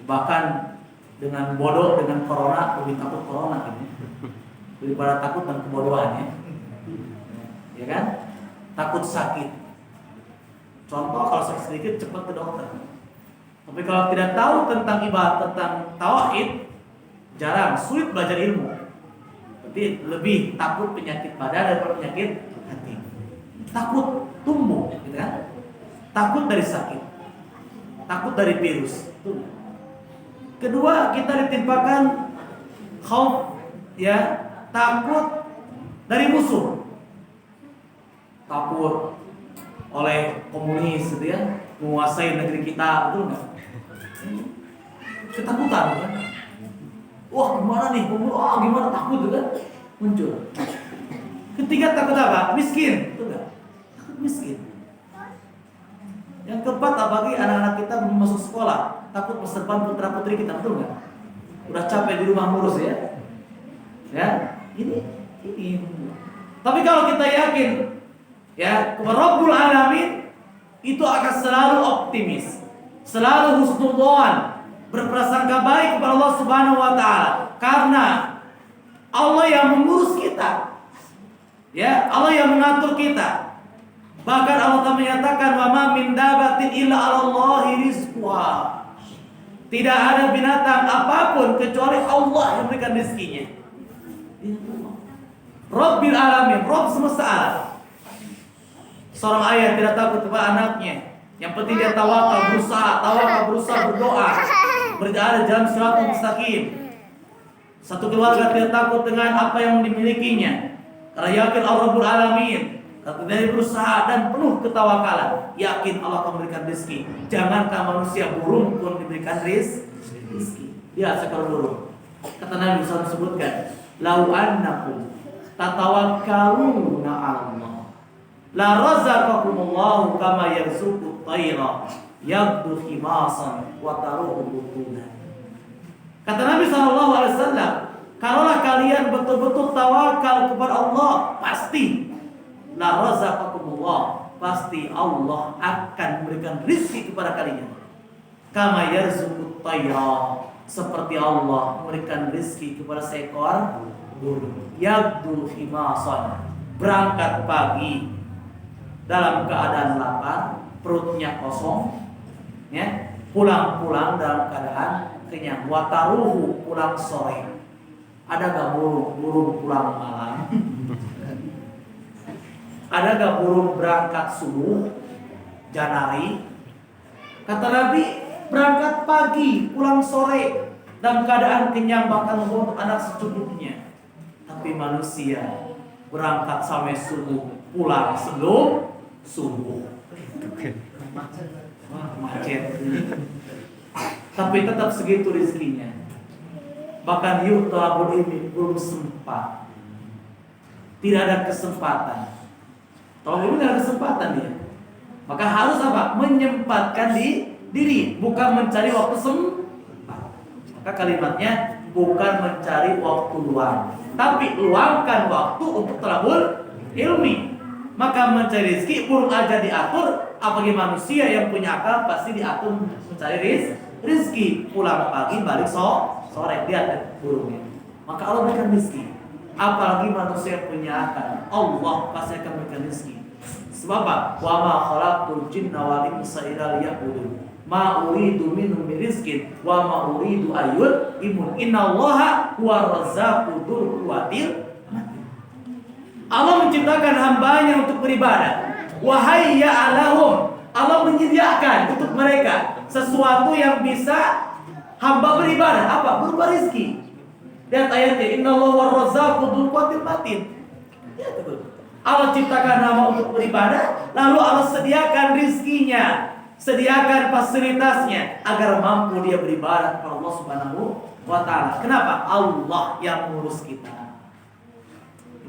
bahkan dengan bodoh dengan corona lebih takut corona ini. Daripada takut dan kebodohan ya. Ya kan? Takut sakit. Contoh kalau sakit sedikit cepat ke dokter. Tapi kalau tidak tahu tentang ibadah, tentang tauhid, jarang, sulit belajar ilmu. Berarti lebih takut penyakit badan daripada penyakit hati. Takut tumbuh, gitu kan? Takut dari sakit, takut dari virus. Kedua, kita ditimpakan khauf, ya, takut dari musuh. Takut oleh komunis, gitu ya, menguasai negeri kita, betul nggak? Ketakutan, kan? Wah, gimana nih? Wah, gimana, takut, kan? Muncul. Ketiga, takut apa? Miskin, betul nggak? Takut miskin. Yang keempat, apalagi anak-anak kita belum masuk sekolah, takut masa depan putra putri kita, betul nggak? Udah capek di rumah ngurus, ya. Ya, ini. Tapi kalau kita yakin, ya, kepada Rabbul Alamin, itu akan selalu optimis, selalu husnudzon, berprasangka baik kepada Allah Subhanahu wa taala, karena Allah yang mengurus kita. Ya, Allah yang mengatur kita. Bahkan Allah telah menyatakan, wa ma min dabatin illa 'alallahi rizquha. Tidak ada binatang apapun kecuali Allah yang memberikan rezekinya. Rabbil alamin, Rabb semesta alam. Seorang ayah tidak takut kepada anaknya. Yang penting dia tawakal, berusaha berdoa, berada dalam siratal mustaqim. Satu keluarga tidak takut dengan apa yang dimilikinya, karena yakin Allah Rabbul Alamin. Karena dia berusaha dan penuh ketawakalan, yakin Allah akan memberikan rezeki. Jangankan manusia, burung pun diberikan rezeki. Dia seekor burung. Kata Nabi SAW sebutkan, lau annakum tatawakkaluna 'ala Allah la razaqakumullahu kama yarzuqut tayra yagdu khimasan wa taruhu butuna. Kata Nabi SAW, kalaulah kalian betul-betul tawakal kepada Allah, pasti la razaqakumullah, pasti Allah akan memberikan rezeki kepada kalian. Kama yarzuqut tayra, seperti Allah memberikan rezeki kepada seekor burung. Yagdu khimasan, berangkat pagi dalam keadaan lapar, perutnya kosong, ya, pulang dalam keadaan kenyang. Wataruhu, pulang sore. Ada gak burung pulang malam? Ada gak burung berangkat subuh, janari? Kata Nabi, berangkat pagi, pulang sore, dalam keadaan kenyang, bahkan membawa anak secukupnya. Tapi manusia berangkat sampai subuh, pulang sebelum subuh. Macet. Tapi tetap segitu rezekinya. Bahkan yuk talabul ilmi belum sempat. Tidak ada kesempatan. Talabul ilmi tidak ada kesempatan dia. Maka harus apa? Menyempatkan diri, bukan mencari waktu sempat. Maka kalimatnya bukan mencari waktu luang, tapi luangkan waktu untuk talabul ilmi. Maka mencari rezeki burung aja diatur, apalagi manusia yang punya akal pasti diatur mencari rezeki. Pulang pagi, balik sore, lihat burungnya. Maka Allah berikan rezeki. Apalagi manusia yang punya akal, Allah pasti akan berikan rezeki. Sebab apa? Wa ma khalaqtul jinna wal insa illa liya'budun. Ma uridu minhum min rizqin wa ma uridu ayyul imun. Innallaha huwa razzaqu dzul quwwatil. Allah menciptakan hambanya untuk beribadah. Wahai ya alahum, Allah menyediakan untuk mereka sesuatu yang bisa hamba beribadah. Apa? Berupa rezeki. Lihat ayatnya, innallaha huwa razzaqu dzul quwwatil matin. Ya, betul. Allah ciptakan hamba untuk beribadah, lalu Allah sediakan rezekinya, sediakan fasilitasnya agar mampu dia beribadah kepada Allah Subhanahu wa taala. Kenapa? Allah yang mengurus kita.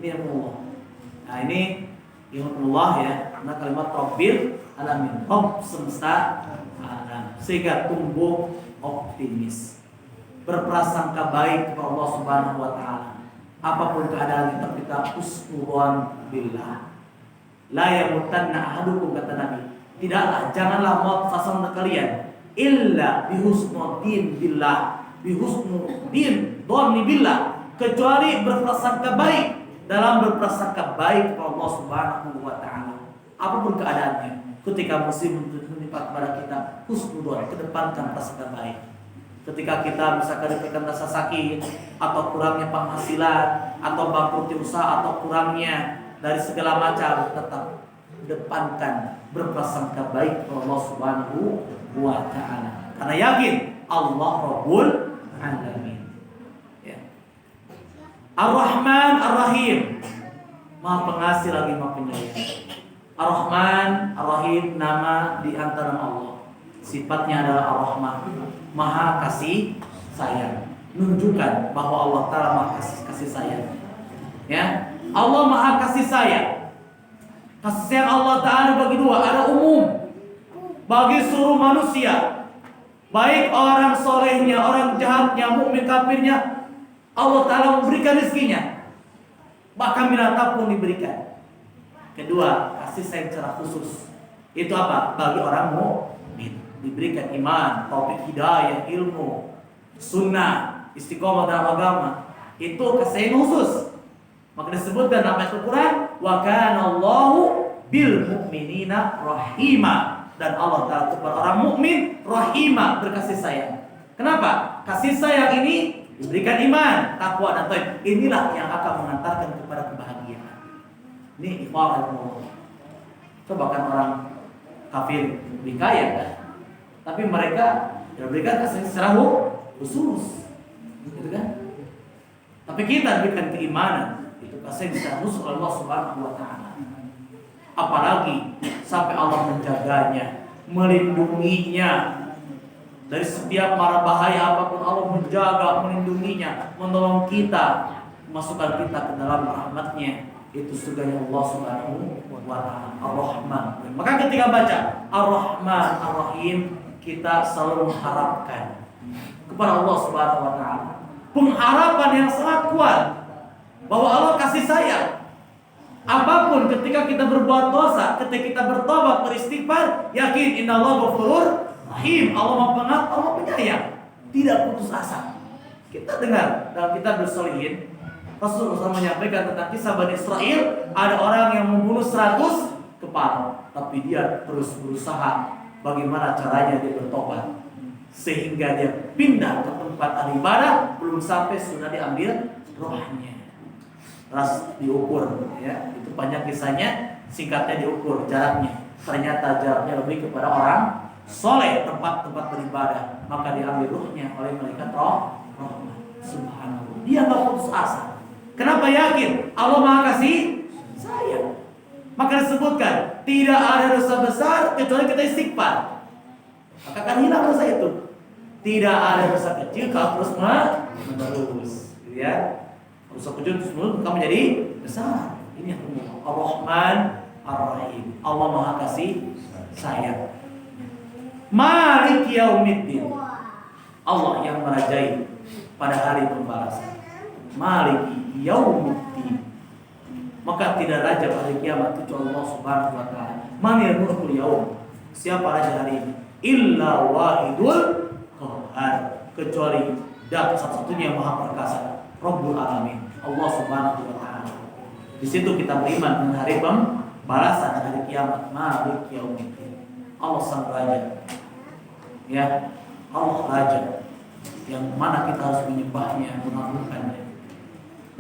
Ini yang Allah. Nah, ini Allah ya, karena kalimat Rabbil Alamin, Rabb semesta alam, sehingga tumbuh optimis, berprasangka baik kepada Allah Subhanahu wa taala. Apapun keadaan kita husnudzon billah. La yamutanna ahadukum, kata Nabi, tidaklah, janganlah maut sasaran kalian illa bihusnuddin billah, bihusnuddin dhanni billah, kecuali berprasangka baik, dalam berprasangka baik kepada Allah Subhanahu wa taala. Apapun keadaannya, ketika musibah menimpa kepada kita, husnudzon, kedepankan prasangka baik. Ketika kita misalkan diberikan rasa sakit, atau kurangnya penghasilan, atau bangkrut usaha, atau kurangnya dari segala macam, tetap depankan berprasangka baik kepada Allah Subhanahu wa Ta'ala. Karena yakin Allah Rabbul Alamin. Ya. Ar-Rahman Ar-Rahim, Maha Pengasih lagi Maha Penyayang. Ar-Rahman Ar-Rahim nama di antara Allah. Sifatnya adalah Ar-Rahman, Maha Kasih Sayang. Menunjukkan bahwa Allah Ta'ala Maha Kasih Sayang. Ya, Allah Maha Kasih Sayang. Kasih sayang Allah Ta'ala bagi dua, ada umum bagi seluruh manusia, baik orang solehnya, orang jahatnya, mukmin kafirnya, Allah Ta'ala memberikan rezekinya, bahkan binatang pun diberikan. Kedua, kasih sayang secara khusus. Itu apa? Bagi orang mukmin diberikan iman, taufik hidayah, ilmu, sunnah, istiqomah dalam agama. Itu kasih sayang khusus. Maka disebutkan dalam ayat Al-Quran, wa kana Allahu bil mu'minina rahima, dan Allah Ta'ala kepada orang mukmin rahima, berkasih sayang. Kenapa? Kasih sayang ini diberikan iman, takwa dan taib. Inilah yang akan mengantarkan kepada kebahagiaan. Ini ikhwan Allah. Coba kan orang kafir lebih kaya kan, tapi mereka diberikan kasih secara khusus, gitu kan? Tapi kita diberikan keimanan, itu kasih secara khusus oleh Allah Subhanahu wa Ta'ala. Apalagi sampai Allah menjaganya, melindunginya dari setiap mara bahaya apapun. Allah menjaga, melindunginya, menolong kita, masukkan kita ke dalam rahmatnya. Itu surganya Allah Subhanahu wa Ta'ala, Ar-Rahman. Maka ketika baca Ar-Rahman Ar-Rahim, kita selalu mengharapkan kepada Allah Subhanahu wa Ta'ala, pengharapan yang sangat kuat bahwa Allah kasih sayang. Apapun ketika kita berbuat dosa, ketika kita bertobat, beristighfar, yakin innallaha ghafurur rahim, Allah Maha Pengampun, Allah Penyayang, tidak putus asa. Kita dengar dalam kitab Al-Solihin, Rasulullah menyampaikan tentang kisah Bani Israel. Ada orang yang membunuh 100 kepala, tapi dia terus berusaha bagaimana caranya dia bertobat, sehingga dia pindah ke tempat ibadah. Belum sampai sudah diambil rohnya. Ras diukur, ya, itu banyak kisahnya. Singkatnya diukur jaraknya. Ternyata jaraknya lebih kepada orang soleh, tempat-tempat beribadah. Maka diambil ruhnya oleh malaikat rahmat. Subhanallah. Dia nggak putus asa. Kenapa? Yakin Allah Maha Kasih Sayang. Maka disebutkan tidak ada dosa besar kecuali kita istighfar, maka akan hilang dosa itu. Tidak ada dosa kecil kalau terus menerus, ya. Dosa kecil terus menerus akan menjadi besar. Ini yang Ar-Rahman Ar-Rahim, Allah Maha Kasih Sayang. Malik Yaumiddin, Allah yang merajai pada hari pembalasan. Malik Yaumiddin, maka tidak raja pada kiamat kecuali Allah Subhanahu wa Ta'ala. Manil mulkul yaum, siapa raja hari ini? Illa wahidul qahhar, kecuali dan satu-satunya yang maha perkasa, Rabbul Alamin, Allah Subhanahu wa Ta'ala. Di situ kita beriman dengan hari pembalasan, hari kiamat. Malik Yaumiddin, Allah sang raja, ya, Allah raja yang mana kita harus menyembahnya, mengagungkannya.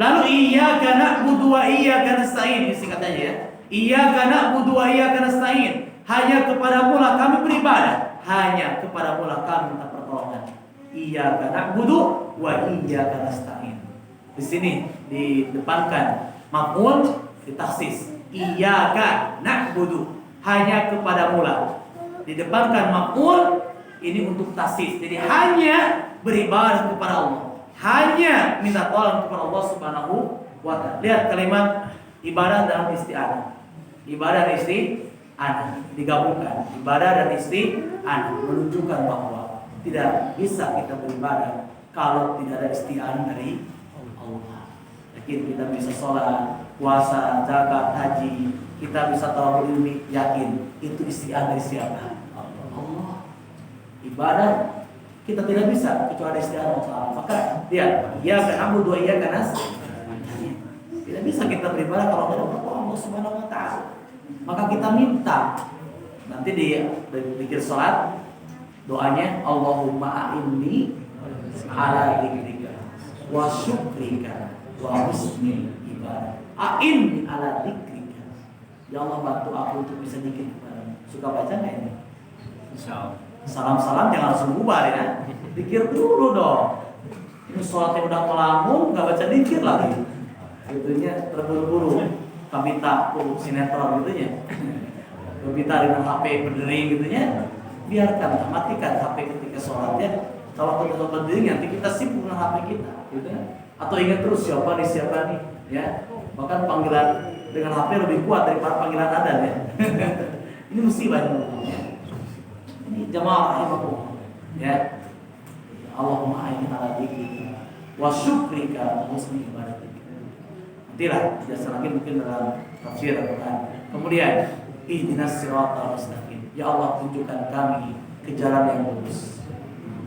Lalu iyyaka na'budu wa iyyaka nasta'in, singkat aja ya. Iyyaka na'budu wa iyyaka nasta'in, hanya kepadamu lah kami beribadah, hanya kepadamu lah kami minta pertolongan. Iyyaka na'budu wa iyyaka nasta'in. Di sini didepankan maf'ul ditaksis. Iyyaka na'budu, hanya kepadamu lah. Didepankan maf'ul ini untuk taksis. Jadi hanya beribadah kepada Allah, hanya minta tolong kepada Allah Subhanahu wa Ta'ala. Lihat kalimat ibadah dalam isti'anah. Ibadah dan isti'anah digabungkan. Ibadah dan isti'anah menunjukkan bahwa tidak bisa kita beribadah kalau tidak ada isti'anah dari Allah. Yakin kita bisa sholat, puasa, zakat, haji, kita bisa tawakal ilmi, yakin itu isti'anah dari siapa? Allah. Ibadah kita tidak bisa kecuali isti'anah Allah. Maka dia na'budu wa iyyaka nasta'in. Tidak bisa kita beribadah kalau tidak kepada Allah Subhanahu wa Ta'ala. Maka kita minta. Nanti di zikir salat doanya Allahumma a'inni ala dzikrika wa syukrika wa husni ibadah. A'in ala dzikrika. Ya Allah, bantu aku untuk bisa zikir kepadamu. Suka baca enggak ini? Insyaallah. Salam-salam jangan langsung bubar ya. Zikir dulu dong. Ini sholatnya udah melamun, nggak baca zikir lagi. Itunya terburu-buru. Kabita sinetron gitunya. Kabita dengan HP berdering gitunya. Biarkan, matikan HP ketika sholatnya. Kalau kita berdiri nanti kita sibuk dengan HP kita, gitu ya. Atau ingat terus siapa nih, ya. Bahkan panggilan dengan HP lebih kuat daripada panggilan adan ya. Ini musibah ya. Ini jamaah rahimahullah, ya. Allahumma a'inni ala dzikrika wa syukrika wa husni ibadatik. Nantilah biasa lagi mungkin dalam tafsir Al-Quran. Kemudian ihdinas siratal mustaqim. Ya Allah, tunjukkan kami ke jalan yang lurus.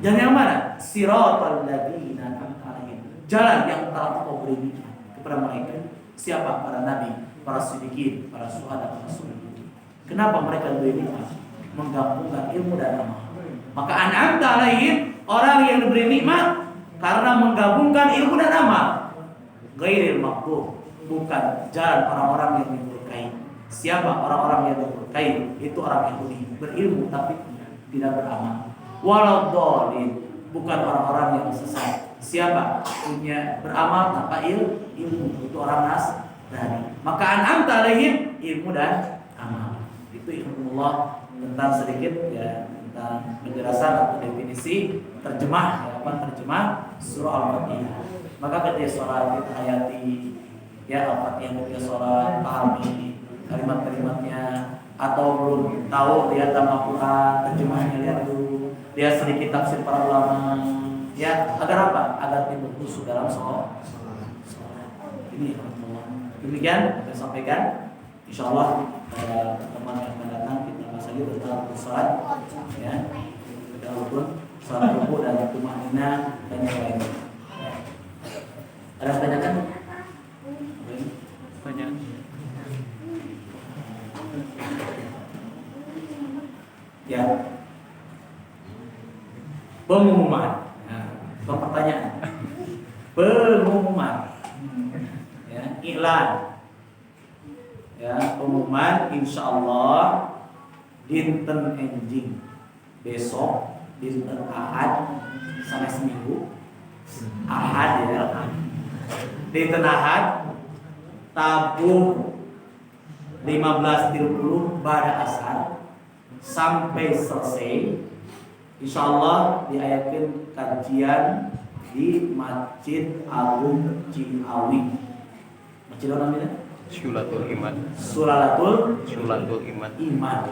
Jalan yang mana? Siratal ladzina an'amta 'alaihim. Jalan yang telah Engkau beri nikmat kepada mereka. Siapa? Para nabi, para siddiqin, para syuhada, para sholihin. Kenapa mereka diberi nikmat? Menggabungkan ilmu dan amal. Maka an'amta 'alaihim, orang yang diberi nikmat karena menggabungkan ilmu dan amal. Ghairil maghdub, bukan jalan orang-orang yang dimurkai. Siapa orang-orang yang dimurkai? Itu orang Yahudi, berilmu tapi tidak beramal. Waladhdallin, bukan orang-orang yang sesat. Siapa? Punya beramal tanpa ilmu, itu orang Nasrani. Maka an'amta 'alaihim, ilmu dan amal. Itu ilmu Allah tentang sedikit ya, tentang penjelasan atau definisi terjemah ya, terjemah surah Al-Fatihah. Maka ketika sholat kita hayati ya Al-Fatihah, ketika sholat pahami kalimat-kalimatnya, atau belum tahu lihat nama Quran terjemahnya, lihat dulu, lihat sedikit tafsir para ulama ya, agar apa? Agar timbul khusyuk dalam sholat. Ini alhamdulillah. Demikian saya sampaikan. Insyaallah pada pertemuan yang akan datang kita bahas lagi tentang sholat ya. Walaupun sholat rukuk dan tumanina dan yang lainnya. Ada pertanyaan? Banyak. Ya. Pengumuman. Nah, pertanyaan. Pengumuman. Ya, iklan. Ya, pengumuman insyaallah dinten enjing besok dinten Ahad sampai seminggu. Ahad ya. Dinten Ahad tabuh 15.30 pada asar sampai selesai. Insyaallah diayakin kajian di Masjid Agung Ciawi. Masjid apa namanya? Syulatul Iman. Syulatul Iman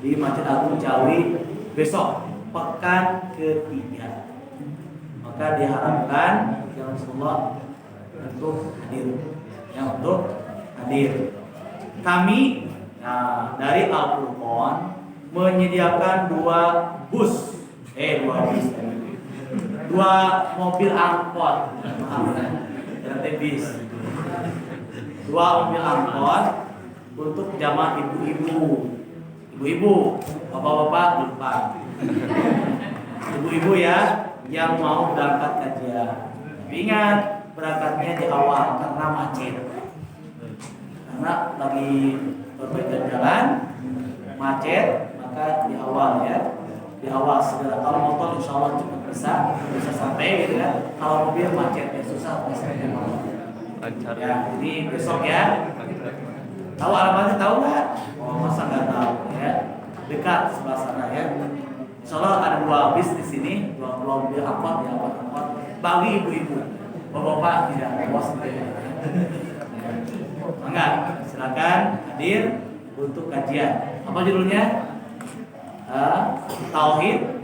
di Masjid Agung Ciawi besok pekan ketiga. Maka diharapkan ya Rasulullah untuk hadir. Kami dari Al-Furqan menyediakan dua mobil angkot, dua mobil angkot untuk jamaah ibu-ibu, bapak-bapak depan, ibu-ibu ya yang mau berangkat kajian. Tapi ingat berangkatnya di awal karena macet, karena lagi perbaikan jalan macet, maka di awal ya. Di awal segera. Kalau motor insya Allah cepat bisa sampai gitu kan. Kalau mobil macetnya susah biasanya. Ya, ini besok ya. Tahu alamatnya, tahu nggak? Oh, masa nggak tahu ya? Dekat sebelah sana ya. Insya Allah ada dua bis di sini, dua mobil angkot ya, angkot bagi ibu-ibu. Bapak-bapak tidak bos gitu. Enggak, silakan hadir untuk kajian. Apa judulnya? Tauhid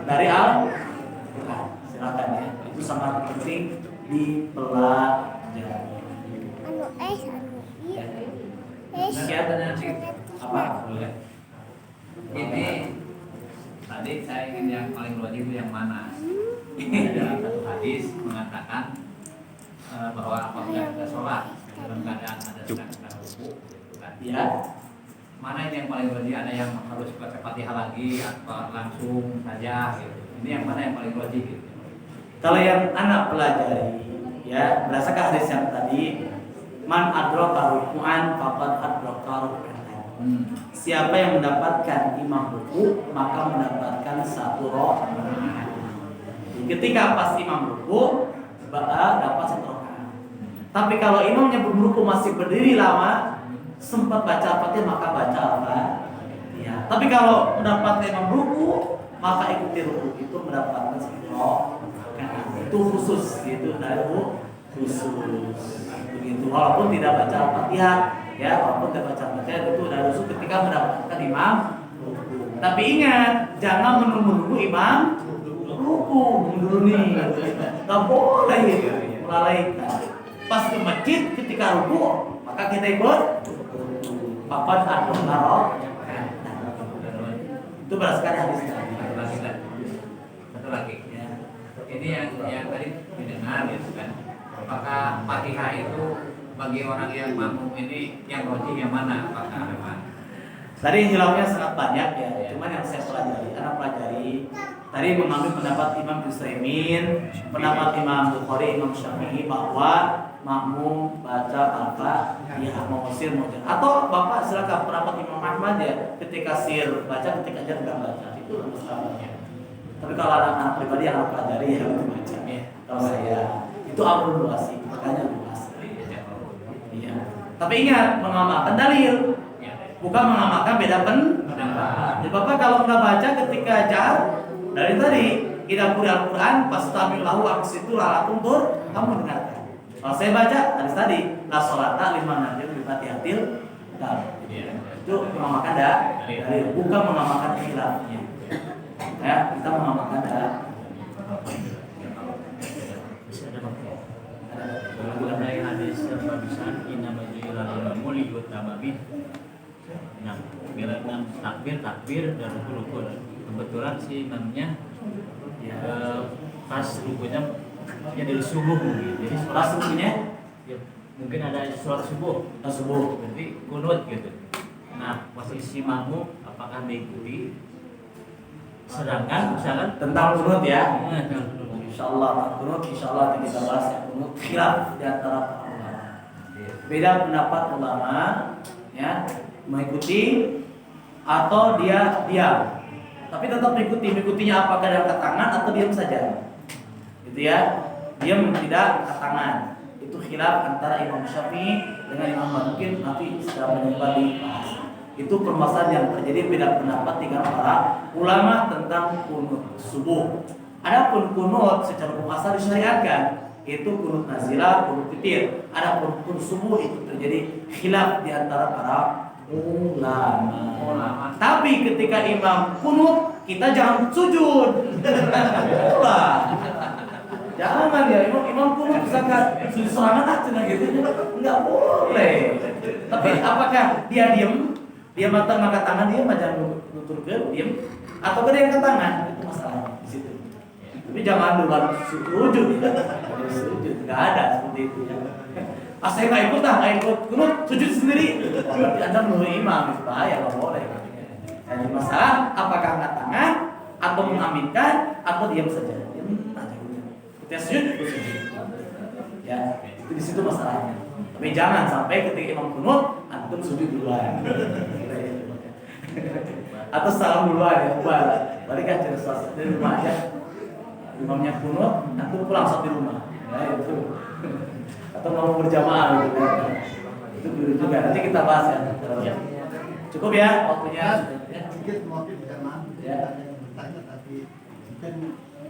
dari Al-Quran. Silakan ya. Itu sangat penting dipelajari. Sekian apa? Boleh. Ini tadi saya ingin yang paling wajib yang mana? Ada satu hadis mengatakan bahwa apabila kita sholat dalam keadaan ada sedang rukuk, gitu kan? Ya. Mana ini yang paling wajib? Ada yang harus baca Fatihah lagi atau langsung saja gitu. Ini yang mana yang paling wajib gitu. Kalau yang anak pelajari, ya berdasarkan hadis yang tadi, man adraka ruku'an faqad adraka ruk'atan. Siapa yang mendapatkan imam ruku, maka mendapatkan satu rakaat. Ketika pas imam ruku, dapat satu rakaat. Tapi kalau imamnya belum ruku masih berdiri lama, sempat baca Al-Fatihah maka baca Al-Fatihah. Tapi kalau mendapatkan imam ruku, maka ikuti ruku itu mendapatkan satu rakaat. Itu khusus gitu, dari khusus begitu. Walaupun tidak baca Al-Fatihah, ya walaupun tidak baca Al-Fatihah itu dari khusus ketika mendapatkan imam ruku. Tapi ingat, jangan menunggu imam ruku dulu nih, nggak boleh melalaikan. Pas ke masjid ketika ruku, maka kita ikut. Papan atau narok. Itu berdasarkan hadis tadi. Satu lagi. Ini yang tadi didengar gitu kan. Apakah Fatihah itu bagi orang yang makmum ini yang rojih yang mana? Apakah memang? Tadi hilangnya sangat banyak ya. Cuman yang saya pelajari, anak pelajari tadi mengambil pendapat Imam Utsaimin, pendapat Imam Bukhari, Imam Syafi'i bahwa makmum baca Al-Fatihah mau sir mau jar. Atau Bapak silakan pendapat Imam Ahmad ya, ketika sir baca, ketika jar enggak baca. Itu masalahnya. Tapi kalau anak-anak pribadi yang aku pelajari ya itu baca ya. Kalau saya itu amrun luasi, makanya luas. Iya. Tapi ingat mengamalkan dalil, bukan mengamalkan beda pendapat. Jadi Bapak kalau nggak baca ketika jar dari tadi tidak puri Al-Quran pas tamillahu aksitu lalakum tur kamu dengarkan. Kalau saya baca tadi la sholata liman nadir bi fatihatil kitab. Itu mengamalkan dalil, bukan mengamalkan khilafnya. Ya, kita mengamalkan mengenai hadis yang barusan inna majlilah imamu liyutamabih. Nah, bila takbir dan rukun. Kebetulan si imamnya pas rukunya ya dari subuh mungkin. Jadi pas rukunya ya, mungkin ada sholat subuh. Berarti kunut gitu. Nah, posisi makmum apakah mengikuti? Sedangkan misalkan tentang kunut ya. Insyaallah Kunut insyaallah kita bahas ya, kunut khilaf di antara para ulama. Beda pendapat ulama ya, mengikuti atau dia diam. Tapi tetap mengikutinya apakah dia angkat tangan atau diam saja. Gitu ya. Diam tidak angkat tangan. Itu khilaf antara Imam Syafi'i dengan Imam Malik, mungkin nanti secara menyebar dibahas. Itu permasalahan yang terjadi beda pendapat di kalangan para ulama tentang kunut subuh. Adapun kunut secara hukum asal disyariatkan, itu kunut nazilah, kunut witir. Adapun kunut subuh itu terjadi khilaf di antara para ulama. Tapi ketika imam kunut, kita jangan sujud. Jangan ya, imam kunut misalkan sujud serangan aja gitu, nggak boleh. Tapi apakah dia diam? Dia mata angkat tangan, dia macam nutur ke diam, atau dia angkat tangan, itu masalahnya di situ. Tapi jangan duluan sujud, nggak ada seperti itu. Saya nggak ikut kunut, sujud sendiri. Anda menurut imam itu bahaya, nggak boleh. Jadi masalah apakah angkat tangan atau mengaminkan atau diam saja. Diam aja. Ketika sujud, ya itu di situ masalahnya. Tapi jangan sampai ketika imam kunut, antum sujud duluan. Atau salam duluan ya, balik kan dari rumah aja. Imamnya kunut, antum pulang saat di rumah. Ya itu. Atau mau berjamaah gitu kan. Itu dulu juga. Nanti kita bahas ya. Cukup ya waktunya. Sedikit mungkin karena ya. Bertanya tapi mungkin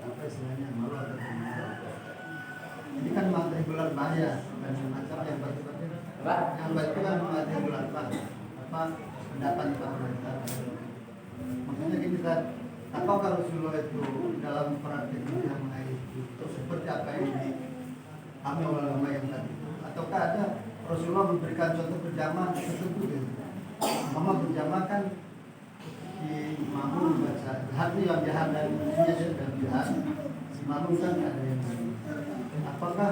apa istilahnya malu atau gimana. Ini kan materi bulan bahaya dan semacam yang bersifat yang baik kan materi bulan apa pendapat pemerintah. Makanya gini kan, apakah Rasulullah itu dalam praktiknya mengenai itu seperti apa yang diambil oleh ulama yang tadi itu, ataukah ada Rasulullah memberikan contoh berjamaah tertentu gitu. Mama berjamaah kan si makmum baca jihad itu yang jihad dan jihad si makmum kan ada yang apakah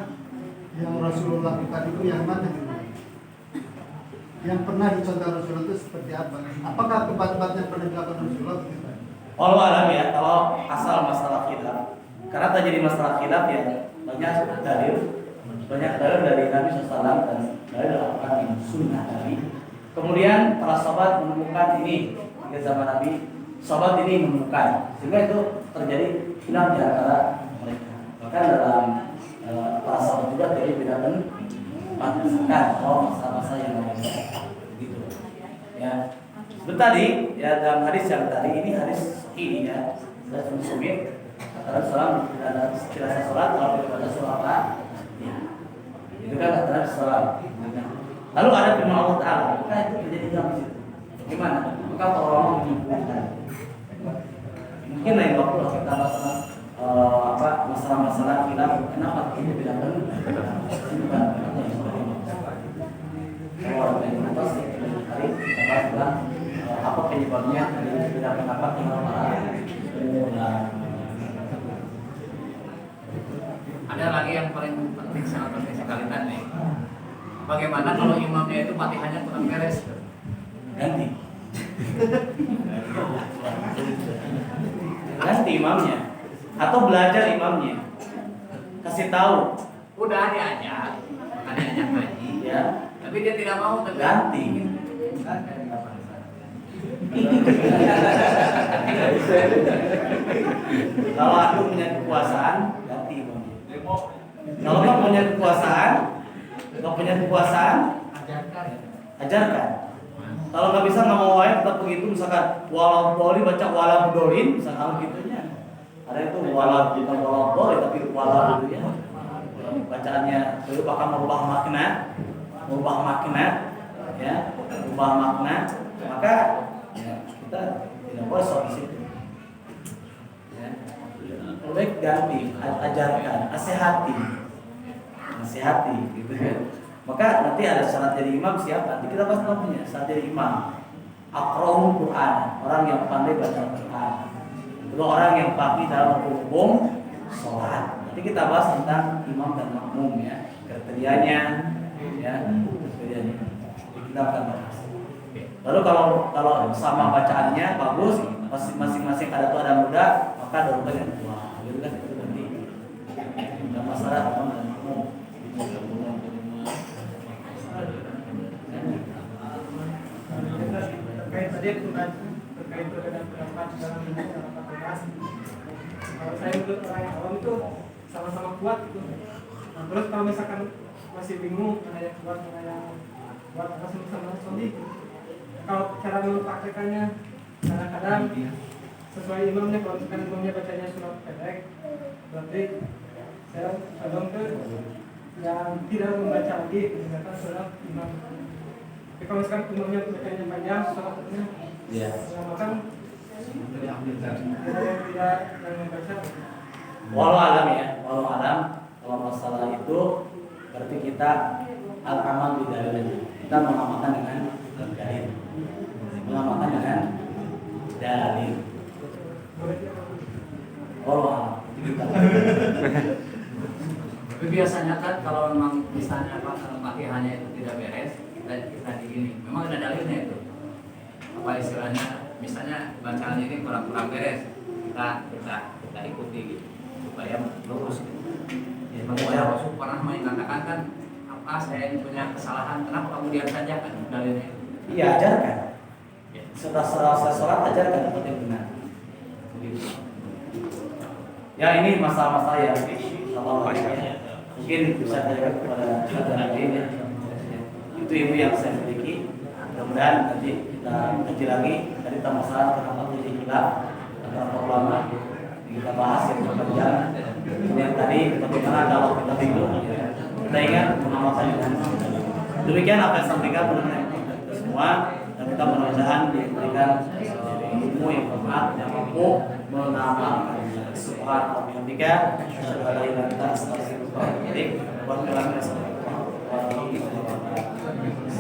yang Rasulullah lakukan itu yang mana gitu? Yang pernah dicontoh Rasulullah itu seperti apa? Apakah tempat-tempat yang pernah dilakukan Rasulullah gitu? Walau alam ya, kalau asal masalah khilaf Karena terjadi masalah khilaf ya, banyak dalil dari Nabi SAW dan dari Al-Quran Sunnah Nabi. Kemudian para sahabat menemukan ini di zaman Nabi, sahabat ini menemukan, sehingga itu terjadi khilaf di antara mereka. Bahkan dalam para sahabat juga terjadi beda pendapat kalau masa-masa yang lain gitu. Ya. Seperti tadi ya dalam hadis yang tadi ini hadis ini ya, saya sumit kata Rasulullah tidak sholat kalau tidak baca surah apa? Ya. Itu kan kata Rasulullah. Lalu ada firman Allah Taala, maka itu terjadi dalam situ. Gimana? Maka orang menyimpulkan. Mungkin lain waktu kita masalah khilaf kenapa ini tidak benar? Kalau ada yang atas hari kita bahas apa penyebabnya dari beda pendapat yang Ada lagi yang paling penting, sangat penting sekali tadi. Bagaimana kalau imamnya itu Fatihahnya kurang beres? ganti imamnya atau belajar imamnya, kasih tahu Udah diajak, bukan diajak ngaji ya, tapi dia tidak mau, tapi ganti. Kalau aku punya kekuasaan, ganti imamnya. Kalau nggak punya kekuasaan, ajarkan. Kalau nggak bisa nggak mau wae tetap begitu, misalkan walau doli baca walau dolin, misalkan gitunya. Ada itu walau bukan walau doli tapi walau gitu ya. Bacaannya itu akan merubah makna, ya, merubah makna. Maka ya, kita tidak boleh soal di situ. Ya. Lebih ganti, ajarkan, nasihati, gitu ya. Maka nanti ada syarat jadi imam siapa? Nanti kita bahas namanya syarat jadi imam. Aqra'ul Quran, orang yang pandai baca Quran. Itu orang yang paham dalam hukum sholat. Nanti kita bahas tentang imam dan makmum ya, kriterianya, ya, kriterianya. Kita akan bahas. Lalu kalau sama bacaannya bagus, masing-masing ada tua dan muda, maka dorongkan yang tua. Gitu kan itu nanti. Tidak masalah imam dan makmum. Terkait perbedaan pendapat dalam Fatihah. Kalau saya menurut orang yang awam itu sama-sama kuat gitu. Nah, terus kalau misalkan masih bingung mana yang kuat mana yang kuat, langsung sama Sodi. Kalau cara mempraktekannya kadang-kadang sesuai imamnya. Kalau misalkan imamnya bacanya surat pendek, berarti saya condong ke yang tidak membaca lagi menggunakan surat imam. Tapi kalau misalkan imamnya bacanya panjang suratnya, ya. maka tidak yang membaca. Walau alam kalau masalah itu berarti kita al-amal bidalil, kita mengamalkan dengan dalil. Walau alam. Tapi biasanya kan kalau memang misalnya Fatihahnya itu tidak beres, kita digini. Memang ada dalilnya itu. Apa istilahnya? Misalnya bacaan ini kurang beres, kita ikuti gitu supaya lurus. Ya, saya Rasul pernah mengatakan kan, apa saya ini punya kesalahan, kenapa kamu diam saja kan dalilnya? Iya, ajarkan. Setelah selesai sholat ajarkan apa yang benar. Ya ini masalah-masalah yang mungkin bisa ditanyakan kepada saudara lain ya. Itu ilmu yang saya miliki. Mudah-mudahan nanti kita kaji lagi dari masalah kenapa terjadi khilaf antara ulama. Kita bahas yang berpanjang. Yang tadi bagaimana kalau kita bingung, kita ingat mengamalkan dengan demikian apa yang saya sampaikan mengenai kita semua, dan kita mudah-mudahan diberikan ilmu yang bermanfaat yang mampu mengamalkan. Subhanallah wa bihamdika asyhadu an la ilaha illa anta astaghfiruka wa atubu ilaik. Wa assalamu alaikum warahmatullahi wabarakatuh.